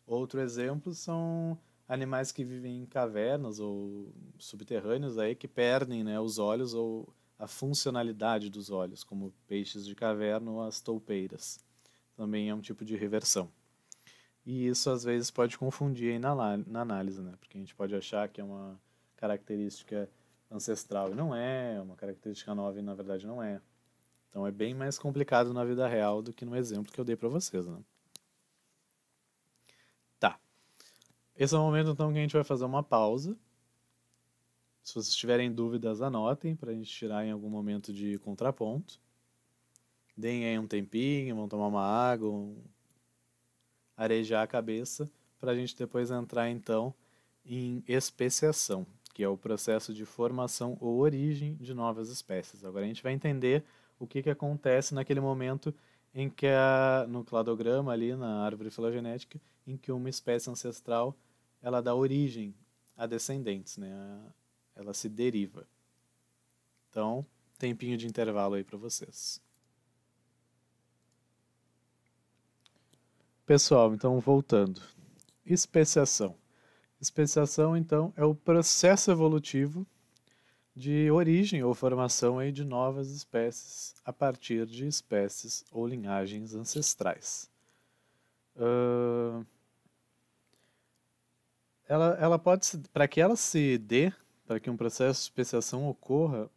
Outro exemplo são animais que vivem em cavernas ou subterrâneos aí que perdem, né, os olhos ou a funcionalidade dos olhos, como peixes de caverna ou as toupeiras. Também é um tipo de reversão. e isso às vezes pode confundir aí na análise, né? Porque a gente pode achar que é uma característica ancestral e não é, uma característica nova e na verdade não é. Então é bem mais complicado na vida real do que no exemplo que eu dei para vocês, né? Tá. Esse é o momento então que a gente vai fazer uma pausa. Se vocês tiverem dúvidas, anotem para a gente tirar em algum momento de contraponto. Deem aí um tempinho, vão tomar uma água, arejar a cabeça, para a gente depois entrar então em especiação, que é o processo de formação ou origem de novas espécies. Agora a gente vai entender o que acontece naquele momento em que no cladograma ali na árvore filogenética, em que uma espécie ancestral ela dá origem a descendentes, né? Ela se deriva. Então, tempinho de intervalo aí para vocês. Pessoal, então voltando. Especiação. Especiação, então, é o processo evolutivo de origem ou formação aí de novas espécies a partir de espécies ou linhagens ancestrais. Ela pode, para que ela se dê, para que um processo de especiação ocorra,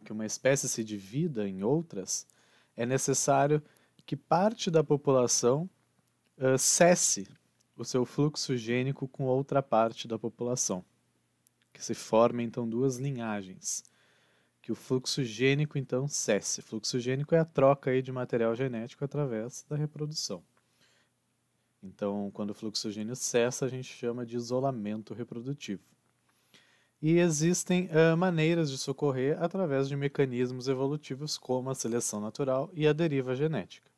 que uma espécie se divida em outras, é necessário que parte da população cesse o seu fluxo gênico com outra parte da população, que se formem então duas linhagens, que o fluxo gênico então cesse. Fluxo gênico é a troca aí de material genético através da reprodução. Então, quando o fluxo gênico cessa, a gente chama de isolamento reprodutivo. E existem maneiras de socorrer através de mecanismos evolutivos como a seleção natural e a deriva genética.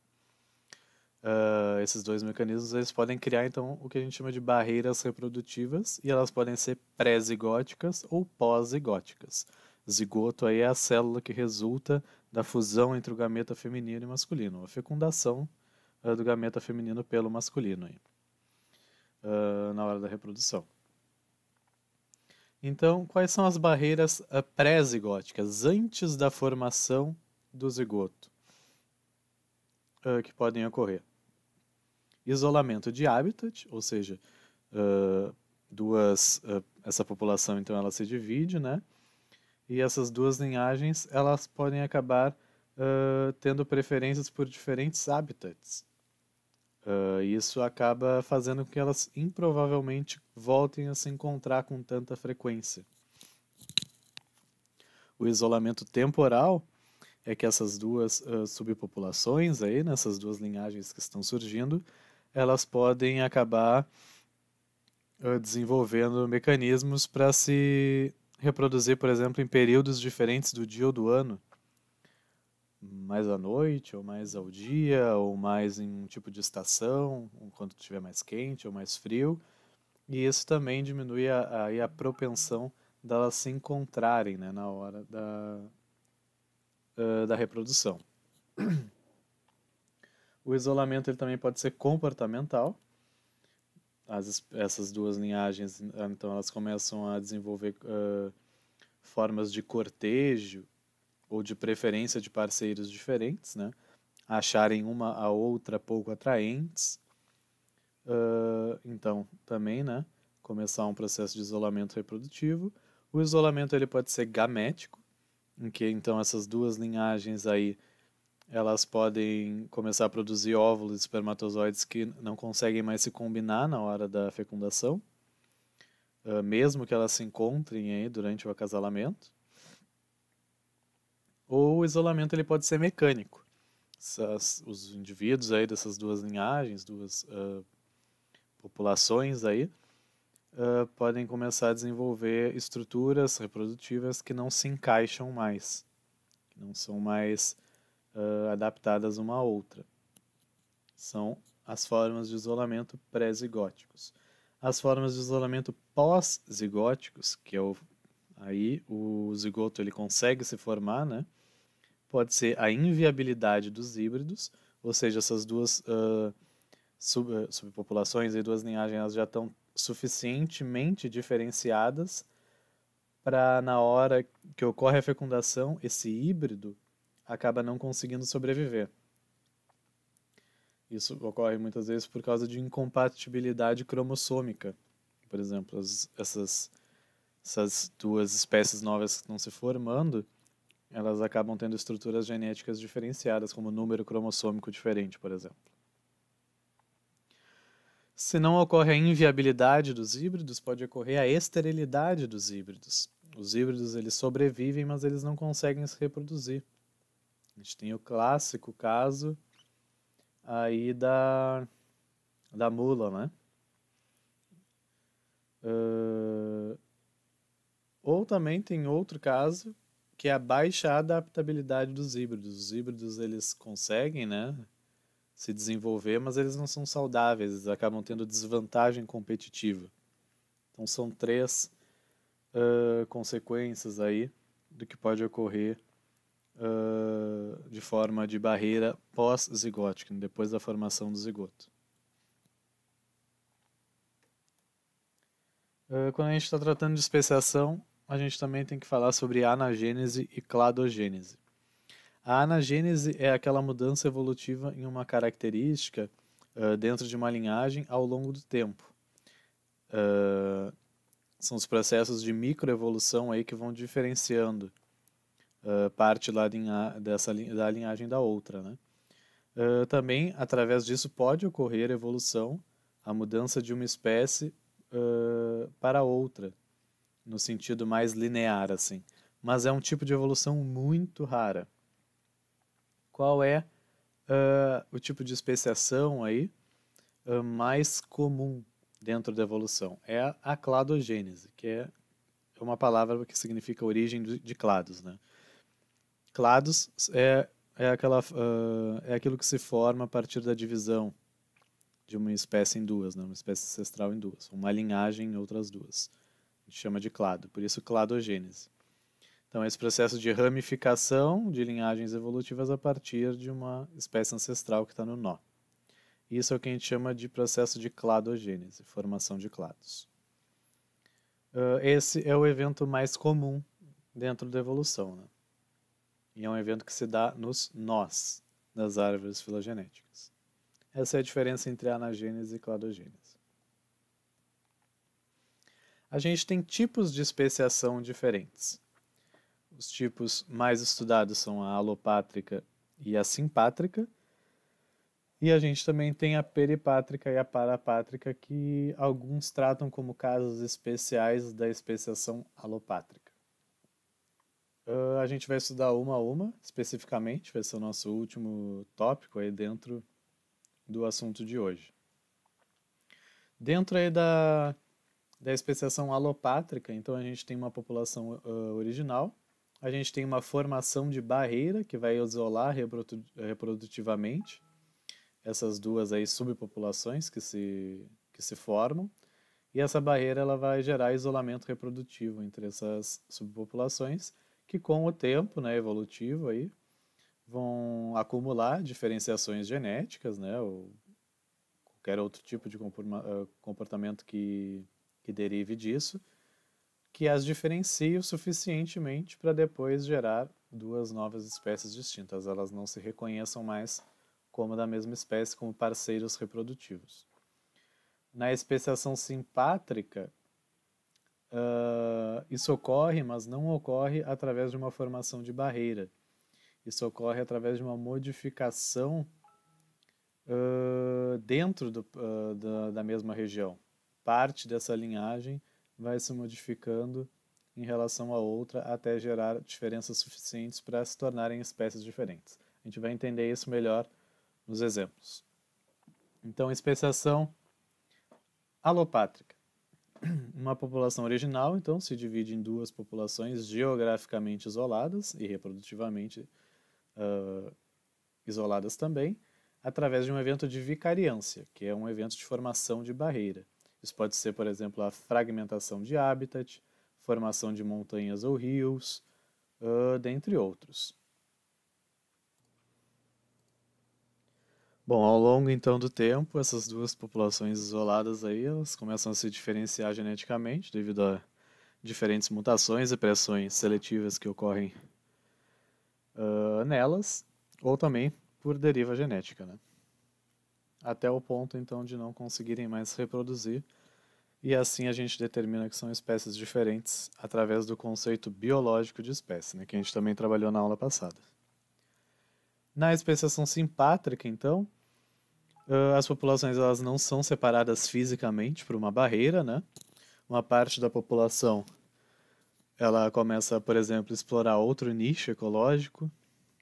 Esses dois mecanismos eles podem criar então o que a gente chama de barreiras reprodutivas e elas podem ser pré-zigóticas ou pós-zigóticas. Zigoto aí é a célula que resulta da fusão entre o gameta feminino e masculino, a fecundação do gameta feminino pelo masculino aí, na hora da reprodução. Então, quais são as barreiras pré-zigóticas, antes da formação do zigoto, que podem ocorrer? Isolamento de habitat, ou seja, essa população então ela se divide, né? E essas duas linhagens elas podem acabar tendo preferências por diferentes habitats. Isso acaba fazendo com que elas improvavelmente voltem a se encontrar com tanta frequência. O isolamento temporal é que essas duas subpopulações aí, nessas duas linhagens que estão surgindo, elas podem acabar desenvolvendo mecanismos para se reproduzir, por exemplo, em períodos diferentes do dia ou do ano. Mais à noite, ou mais ao dia, ou mais em um tipo de estação, quando estiver mais quente ou mais frio. E isso também diminui a propensão delas se encontrarem, né, na hora da reprodução. O isolamento ele também pode ser comportamental. Essas duas linhagens, então, elas começam a desenvolver formas de cortejo ou de preferência de parceiros diferentes, né? Acharem uma a outra pouco atraentes. Então, também, né? Começar um processo de isolamento reprodutivo. O isolamento ele pode ser gamético, em que então essas duas linhagens aí elas podem começar a produzir óvulos e espermatozoides que não conseguem mais se combinar na hora da fecundação, mesmo que elas se encontrem aí durante o acasalamento. Ou o isolamento ele pode ser mecânico. Os indivíduos aí dessas duas linhagens, duas populações aí, podem começar a desenvolver estruturas reprodutivas que não se encaixam mais, que não são mais adaptadas uma à outra. São as formas de isolamento pré-zigóticos. As formas de isolamento pós-zigóticos, que é aí o zigoto ele consegue se formar, né? Pode ser a inviabilidade dos híbridos, ou seja, essas duas subpopulações e duas linhagens elas já estão suficientemente diferenciadas para na hora que ocorre a fecundação, esse híbrido acaba não conseguindo sobreviver. Isso ocorre muitas vezes por causa de incompatibilidade cromossômica. Por exemplo, essas duas espécies novas que estão se formando, elas acabam tendo estruturas genéticas diferenciadas, como número cromossômico diferente, por exemplo. Se não ocorre a inviabilidade dos híbridos, pode ocorrer a esterilidade dos híbridos. Os híbridos eles sobrevivem, mas eles não conseguem se reproduzir. A gente tem o clássico caso aí da mula, né? Ou também tem outro caso, que é a baixa adaptabilidade dos híbridos. Os híbridos eles conseguem, né, se desenvolver, mas eles não são saudáveis, eles acabam tendo desvantagem competitiva. Então são três consequências aí do que pode ocorrer de forma de barreira pós-zigótica, depois da formação do zigoto. Quando a gente está tratando de especiação, a gente também tem que falar sobre anagênese e cladogênese. A anagênese é aquela mudança evolutiva em uma característica dentro de uma linhagem ao longo do tempo. São os processos de microevolução aí que vão diferenciando parte lá da linhagem da outra, né? Também, através disso, pode ocorrer evolução, a mudança de uma espécie para outra, no sentido mais linear, assim. Mas é um tipo de evolução muito rara. Qual é o tipo de especiação aí mais comum dentro da evolução? É a cladogênese, que é uma palavra que significa origem de clados, né? Clados é aquilo que se forma a partir da divisão de uma espécie em duas, né? Uma espécie ancestral em duas, uma linhagem em outras duas. A gente chama de clado, por isso cladogênese. Então, esse processo de ramificação de linhagens evolutivas a partir de uma espécie ancestral que está no nó. Isso é o que a gente chama de processo de cladogênese, formação de clados. Esse é o evento mais comum dentro da evolução, né? E é um evento que se dá nos nós das árvores filogenéticas. Essa é a diferença entre anagênese e cladogênese. A gente tem tipos de especiação diferentes. Os tipos mais estudados são a alopátrica e a simpátrica. E a gente também tem a peripátrica e a parapátrica, que alguns tratam como casos especiais da especiação alopátrica. A gente vai estudar uma a uma, especificamente, vai ser o nosso último tópico aí dentro do assunto de hoje. Dentro aí da especiação alopátrica, então a gente tem uma população original, a gente tem uma formação de barreira que vai isolar reprodutivamente essas duas aí subpopulações que se formam, e essa barreira ela vai gerar isolamento reprodutivo entre essas subpopulações, que com o tempo, né, evolutivo aí, vão acumular diferenciações genéticas, né, ou qualquer outro tipo de comportamento que derive disso, que as diferencie o suficientemente para depois gerar duas novas espécies distintas. Elas não se reconheçam mais como da mesma espécie, como parceiros reprodutivos. Na especiação simpátrica, isso ocorre, mas não ocorre através de uma formação de barreira. Isso ocorre através de uma modificação dentro da mesma região. Parte dessa linhagem vai se modificando em relação a outra até gerar diferenças suficientes para se tornarem espécies diferentes. A gente vai entender isso melhor nos exemplos. Então, especiação alopátrica. Uma população original, então, se divide em duas populações geograficamente isoladas e reprodutivamente isoladas também, através de um evento de vicariância, que é um evento de formação de barreira. Isso pode ser, por exemplo, a fragmentação de habitat, formação de montanhas ou rios, dentre outros. Bom, ao longo então do tempo, essas duas populações isoladas aí, elas começam a se diferenciar geneticamente devido a diferentes mutações e pressões seletivas que ocorrem nelas, ou também por deriva genética, né? até o ponto então de não conseguirem mais se reproduzir, e assim a gente determina que são espécies diferentes através do conceito biológico de espécie, né, que a gente também trabalhou na aula passada. Na especiação simpátrica, então, as populações elas não são separadas fisicamente por uma barreira, né? Uma parte da população ela começa, por exemplo, a explorar outro nicho ecológico,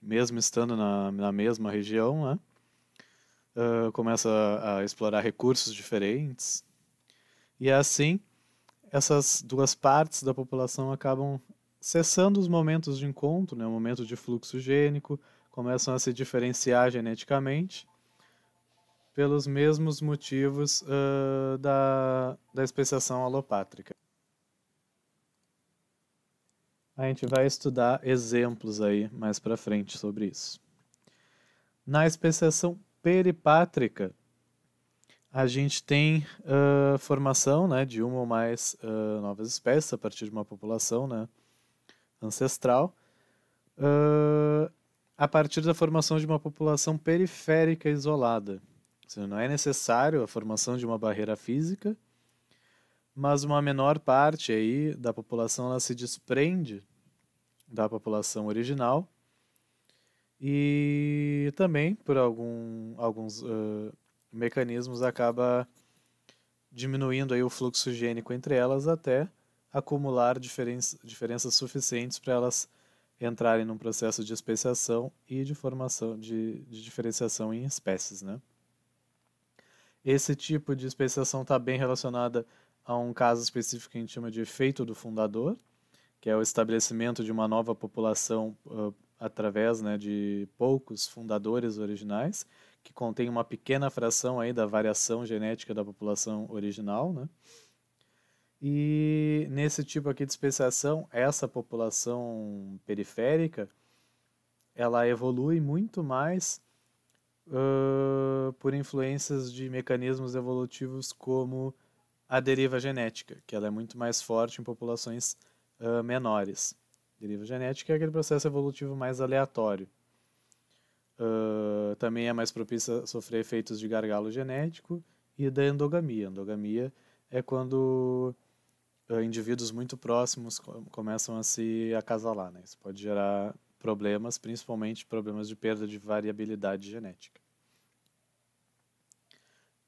mesmo estando na mesma região, né? Começa a explorar recursos diferentes. E assim, essas duas partes da população acabam cessando os momentos de encontro, né? O momento de fluxo gênico, começam a se diferenciar geneticamente pelos mesmos motivos da especiação alopátrica. A gente vai estudar exemplos aí mais para frente sobre isso. Na especiação peripátrica, a gente tem formação, né, de uma ou mais novas espécies a partir de uma população, né, ancestral, a partir da formação de uma população periférica isolada. Ou seja, não é necessário a formação de uma barreira física, mas uma menor parte aí da população ela se desprende da população original e também por alguns mecanismos acaba diminuindo aí o fluxo gênico entre elas até acumular diferenças suficientes para elas entrarem num processo de especiação e de formação de diferenciação em espécies, né? Esse tipo de especiação está bem relacionada a um caso específico que a gente chama de efeito do fundador, que é o estabelecimento de uma nova população através, né, de poucos fundadores originais, que contém uma pequena fração aí da variação genética da população original, né? E nesse tipo aqui de especiação, essa população periférica, ela evolui muito mais por influências de mecanismos evolutivos como a deriva genética, que ela é muito mais forte em populações menores. Deriva genética é aquele processo evolutivo mais aleatório. Também é mais propícia a sofrer efeitos de gargalo genético e da endogamia. Endogamia é quando indivíduos muito próximos começam a se acasalar, né? Isso pode gerar problemas, principalmente problemas de perda de variabilidade genética.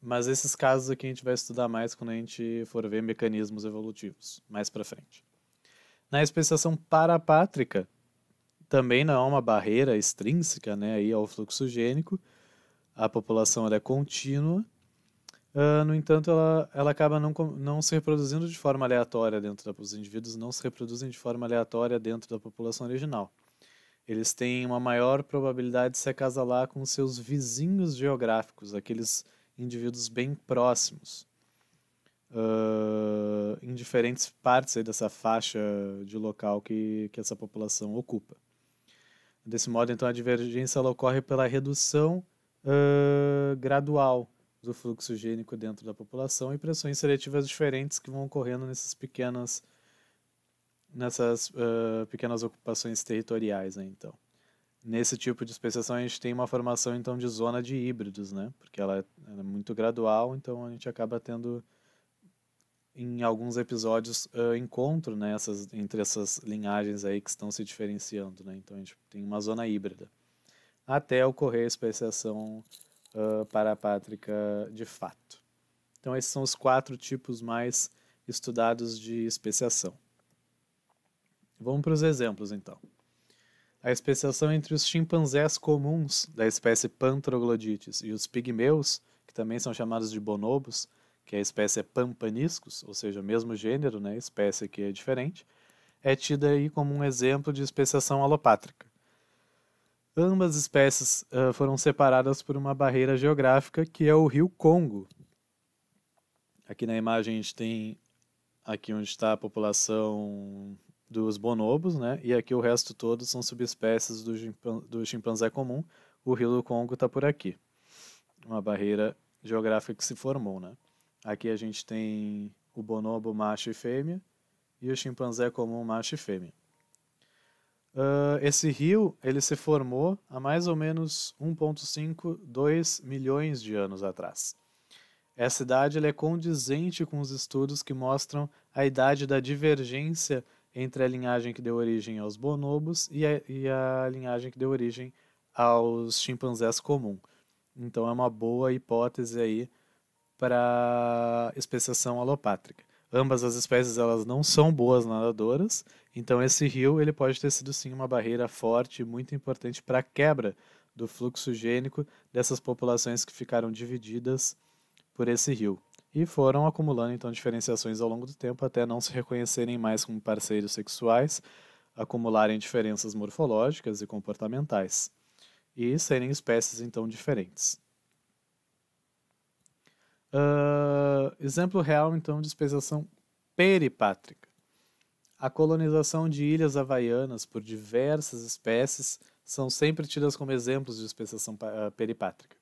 Mas esses casos aqui a gente vai estudar mais quando a gente for ver mecanismos evolutivos, mais para frente. Na especiação parapátrica, também não há uma barreira extrínseca, né, aí ao fluxo gênico, a população é contínua, no entanto ela acaba não se reproduzindo de forma aleatória os indivíduos não se reproduzem de forma aleatória dentro da população original. Eles têm uma maior probabilidade de se acasalar com seus vizinhos geográficos, aqueles indivíduos bem próximos, em diferentes partes aí dessa faixa de local que essa população ocupa. Desse modo, então, a divergência ela ocorre pela redução gradual do fluxo gênico dentro da população e pressões seletivas diferentes que vão ocorrendo nessas pequenas ocupações territoriais, né, então. Nesse tipo de especiação a gente tem uma formação então de zona de híbridos, né? Porque ela é muito gradual, então a gente acaba tendo em alguns episódios encontro, né, entre essas linhagens aí que estão se diferenciando, né? Então a gente tem uma zona híbrida até ocorrer a especiação parapátrica de fato. Então esses são os 4 tipos mais estudados de especiação. Vamos para os exemplos então. A especiação entre os chimpanzés comuns da espécie Pantroglodites e os pigmeus, que também são chamados de bonobos, que a espécie é Pampaniscus, ou seja, o mesmo gênero, né, espécie que é diferente, é tida aí como um exemplo de especiação alopátrica. Ambas espécies foram separadas por uma barreira geográfica que é o rio Congo. Aqui na imagem a gente tem aqui onde está a população dos bonobos, né? E aqui o resto todo são subespécies do chimpanzé comum. O rio do Congo está por aqui. Uma barreira geográfica que se formou, né? Aqui a gente tem o bonobo macho e fêmea e o chimpanzé comum macho e fêmea. Esse rio ele se formou há mais ou menos 1,5, 2 milhões de anos atrás. Essa idade ela é condizente com os estudos que mostram a idade da divergência entre a linhagem que deu origem aos bonobos e a linhagem que deu origem aos chimpanzés comum. Então é uma boa hipótese aí para especiação alopátrica. Ambas as espécies elas não são boas nadadoras, então esse rio ele pode ter sido sim uma barreira forte e muito importante para a quebra do fluxo gênico dessas populações que ficaram divididas por esse rio. E foram acumulando então diferenciações ao longo do tempo até não se reconhecerem mais como parceiros sexuais, acumularem diferenças morfológicas e comportamentais e serem espécies então diferentes. Exemplo real, então, de especiação peripátrica. A colonização de ilhas havaianas por diversas espécies são sempre tidas como exemplos de especiação peripátrica.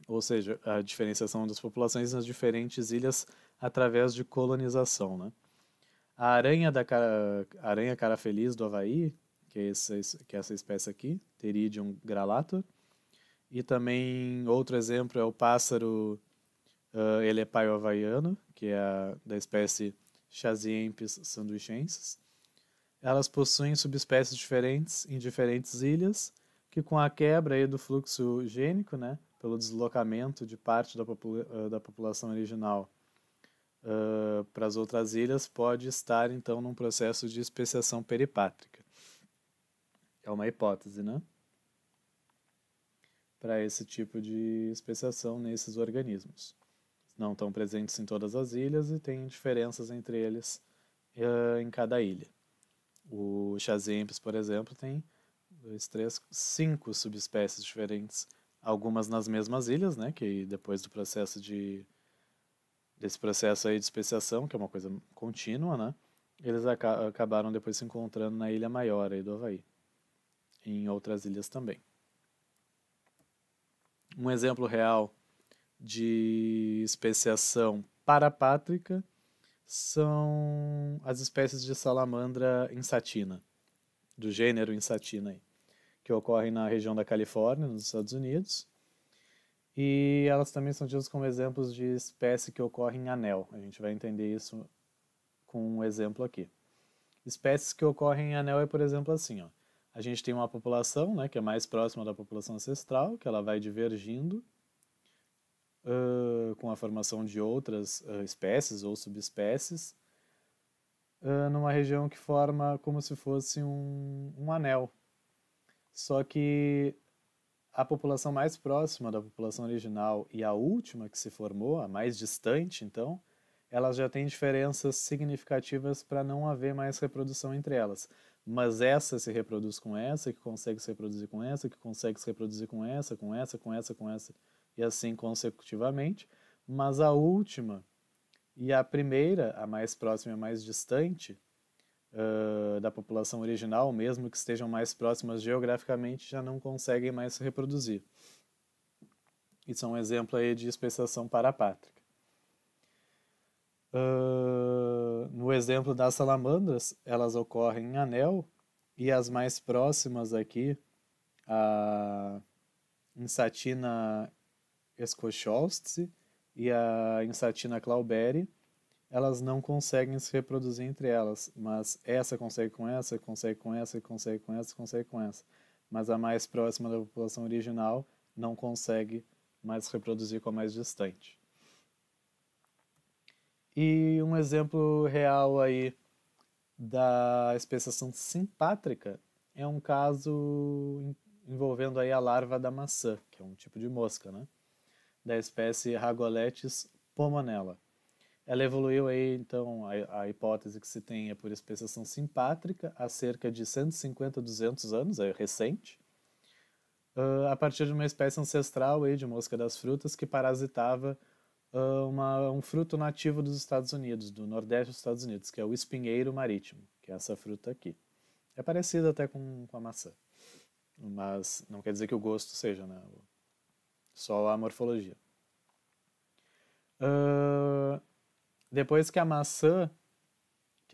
Ou seja, a diferenciação das populações nas diferentes ilhas através de colonização. Né? A aranha cara feliz do Havaí, que é essa espécie aqui, Theridium gralator, e também outro exemplo é o pássaro elepaio havaiano, que é da espécie Chaziempes sanduichensis. Elas possuem subespécies diferentes em diferentes ilhas, que com a quebra aí do fluxo gênico, né, pelo deslocamento de parte da população original para as outras ilhas, pode estar então num processo de especiação peripátrica. É uma hipótese, né? Para esse tipo de especiação nesses organismos. Não estão presentes em todas as ilhas e tem diferenças entre eles em cada ilha. O Chaziempes, por exemplo, tem 2, 3, 5 subespécies diferentes, algumas nas mesmas ilhas, né, que depois desse processo aí de especiação, que é uma coisa contínua, né, eles acabaram depois se encontrando na ilha maior aí do Havaí, e em outras ilhas também. Um exemplo real de especiação parapátrica são as espécies de salamandra insatina, do gênero insatina, que ocorrem na região da Califórnia, nos Estados Unidos. E elas também são tidas como exemplos de espécie que ocorre em anel. A gente vai entender isso com um exemplo aqui. Espécies que ocorrem em anel é, por exemplo, assim, ó. A gente tem uma população, né, que é mais próxima da população ancestral, que ela vai divergindo com a formação de outras espécies ou subespécies, numa região que forma como se fosse um anel. Só que a população mais próxima da população original e a última que se formou, a mais distante, então, elas já têm diferenças significativas para não haver mais reprodução entre elas. Mas essa se reproduz com essa, que consegue se reproduzir com essa, que consegue se reproduzir com essa, com essa, com essa, com essa, e assim consecutivamente. Mas a última e a primeira, a mais próxima e a mais distante da população original, mesmo que estejam mais próximas geograficamente, já não conseguem mais se reproduzir. Isso é um exemplo aí de especiação parapátrica. No exemplo das salamandras, elas ocorrem em anel, e as mais próximas aqui, a Insatina escocholstzi e a Insatina clauberi, elas não conseguem se reproduzir entre elas, mas essa consegue com essa, consegue com essa, consegue com essa, consegue com essa. Mas a mais próxima da população original não consegue mais se reproduzir com a mais distante. E um exemplo real aí da especiação simpátrica é um caso envolvendo aí a larva da maçã, que é um tipo de mosca, né? Da espécie Ragoletes pomonella. Ela evoluiu aí, então, a hipótese que se tem é por especiação simpátrica há cerca de 150 a 200 anos, é recente, a partir de uma espécie ancestral aí de mosca das frutas que parasitava um fruto nativo dos Estados Unidos, do Nordeste dos Estados Unidos, que é o espinheiro marítimo, que é essa fruta aqui. É parecida até com a maçã, mas não quer dizer que o gosto seja, né? Só a morfologia. Depois que a maçã,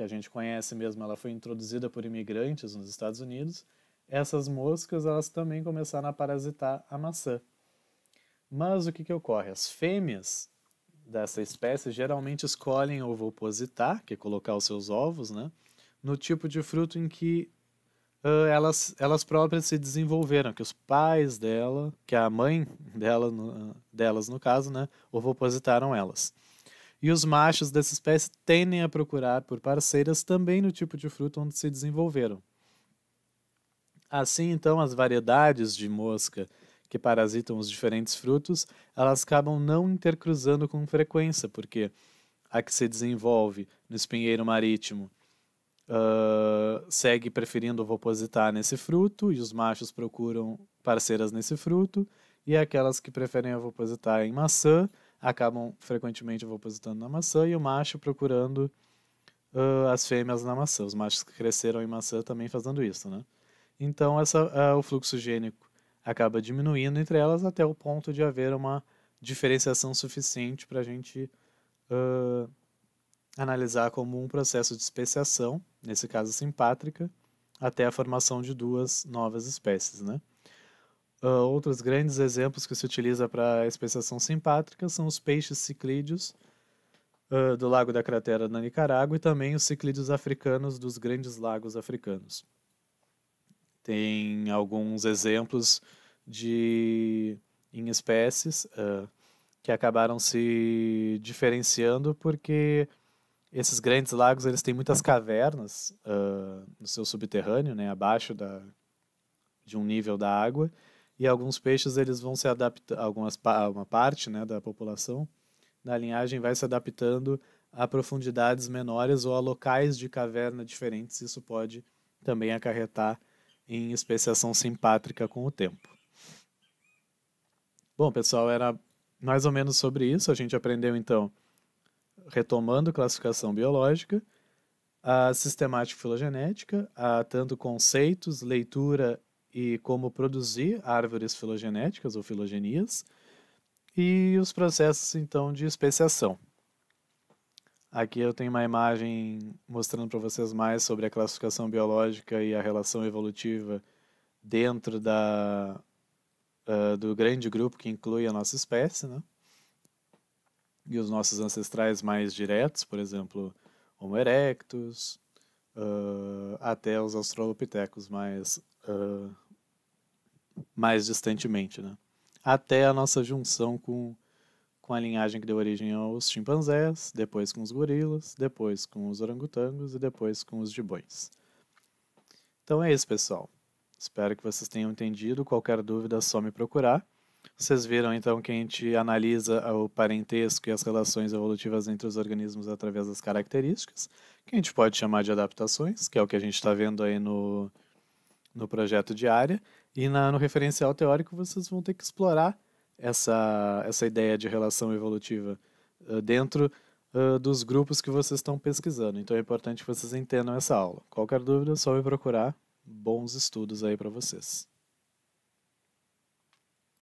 que a gente conhece mesmo, ela foi introduzida por imigrantes nos Estados Unidos, essas moscas elas também começaram a parasitar a maçã. Mas o que ocorre? As fêmeas dessa espécie geralmente escolhem ovopositar, que é colocar os seus ovos, né, no tipo de fruto em que elas próprias se desenvolveram, que os pais dela, que a mãe delas no caso, né, ovopositaram elas. E os machos dessa espécie tendem a procurar por parceiras também no tipo de fruto onde se desenvolveram. Assim, então, as variedades de mosca que parasitam os diferentes frutos, elas acabam não intercruzando com frequência, porque a que se desenvolve no espinheiro marítimo segue preferindo ovopositar nesse fruto, e os machos procuram parceiras nesse fruto, e aquelas que preferem ovopositar em maçã acabam frequentemente ovopositando na maçã, e o macho procurando as fêmeas na maçã. Os machos que cresceram em maçã também fazendo isso, né? Então o fluxo gênico acaba diminuindo entre elas até o ponto de haver uma diferenciação suficiente para a gente analisar como um processo de especiação, nesse caso simpátrica, até a formação de duas novas espécies, né? Outros grandes exemplos que se utiliza para a especiação simpátrica são os peixes ciclídeos do Lago da Cratera na Nicarágua e também os ciclídeos africanos dos grandes lagos africanos. Tem alguns exemplos em espécies que acabaram se diferenciando porque esses grandes lagos eles têm muitas cavernas no seu subterrâneo, né, abaixo de um nível da água, e alguns peixes eles vão se adaptar, uma parte, né, da população da linhagem vai se adaptando a profundidades menores ou a locais de caverna diferentes. Isso pode também acarretar em especiação simpátrica com o tempo. Bom, pessoal, era mais ou menos sobre isso. A gente aprendeu, então, retomando classificação biológica, a sistemática filogenética, tanto conceitos, leitura e como produzir árvores filogenéticas ou filogenias, e os processos, então, de especiação. Aqui eu tenho uma imagem mostrando para vocês mais sobre a classificação biológica e a relação evolutiva dentro do grande grupo que inclui a nossa espécie, né? E os nossos ancestrais mais diretos, por exemplo, Homo erectus, até os australopithecus mais distantemente, né? Até a nossa junção com a linhagem que deu origem aos chimpanzés, depois com os gorilas, depois com os orangotangos e depois com os gibões. Então é isso, pessoal. Espero que vocês tenham entendido. Qualquer dúvida é só me procurar. Vocês viram então que a gente analisa o parentesco e as relações evolutivas entre os organismos através das características, que a gente pode chamar de adaptações, que é o que a gente está vendo aí no projeto de área. E no referencial teórico vocês vão ter que explorar essa ideia de relação evolutiva dentro dos grupos que vocês estão pesquisando. Então é importante que vocês entendam essa aula. Qualquer dúvida é só me procurar. Bons estudos aí para vocês.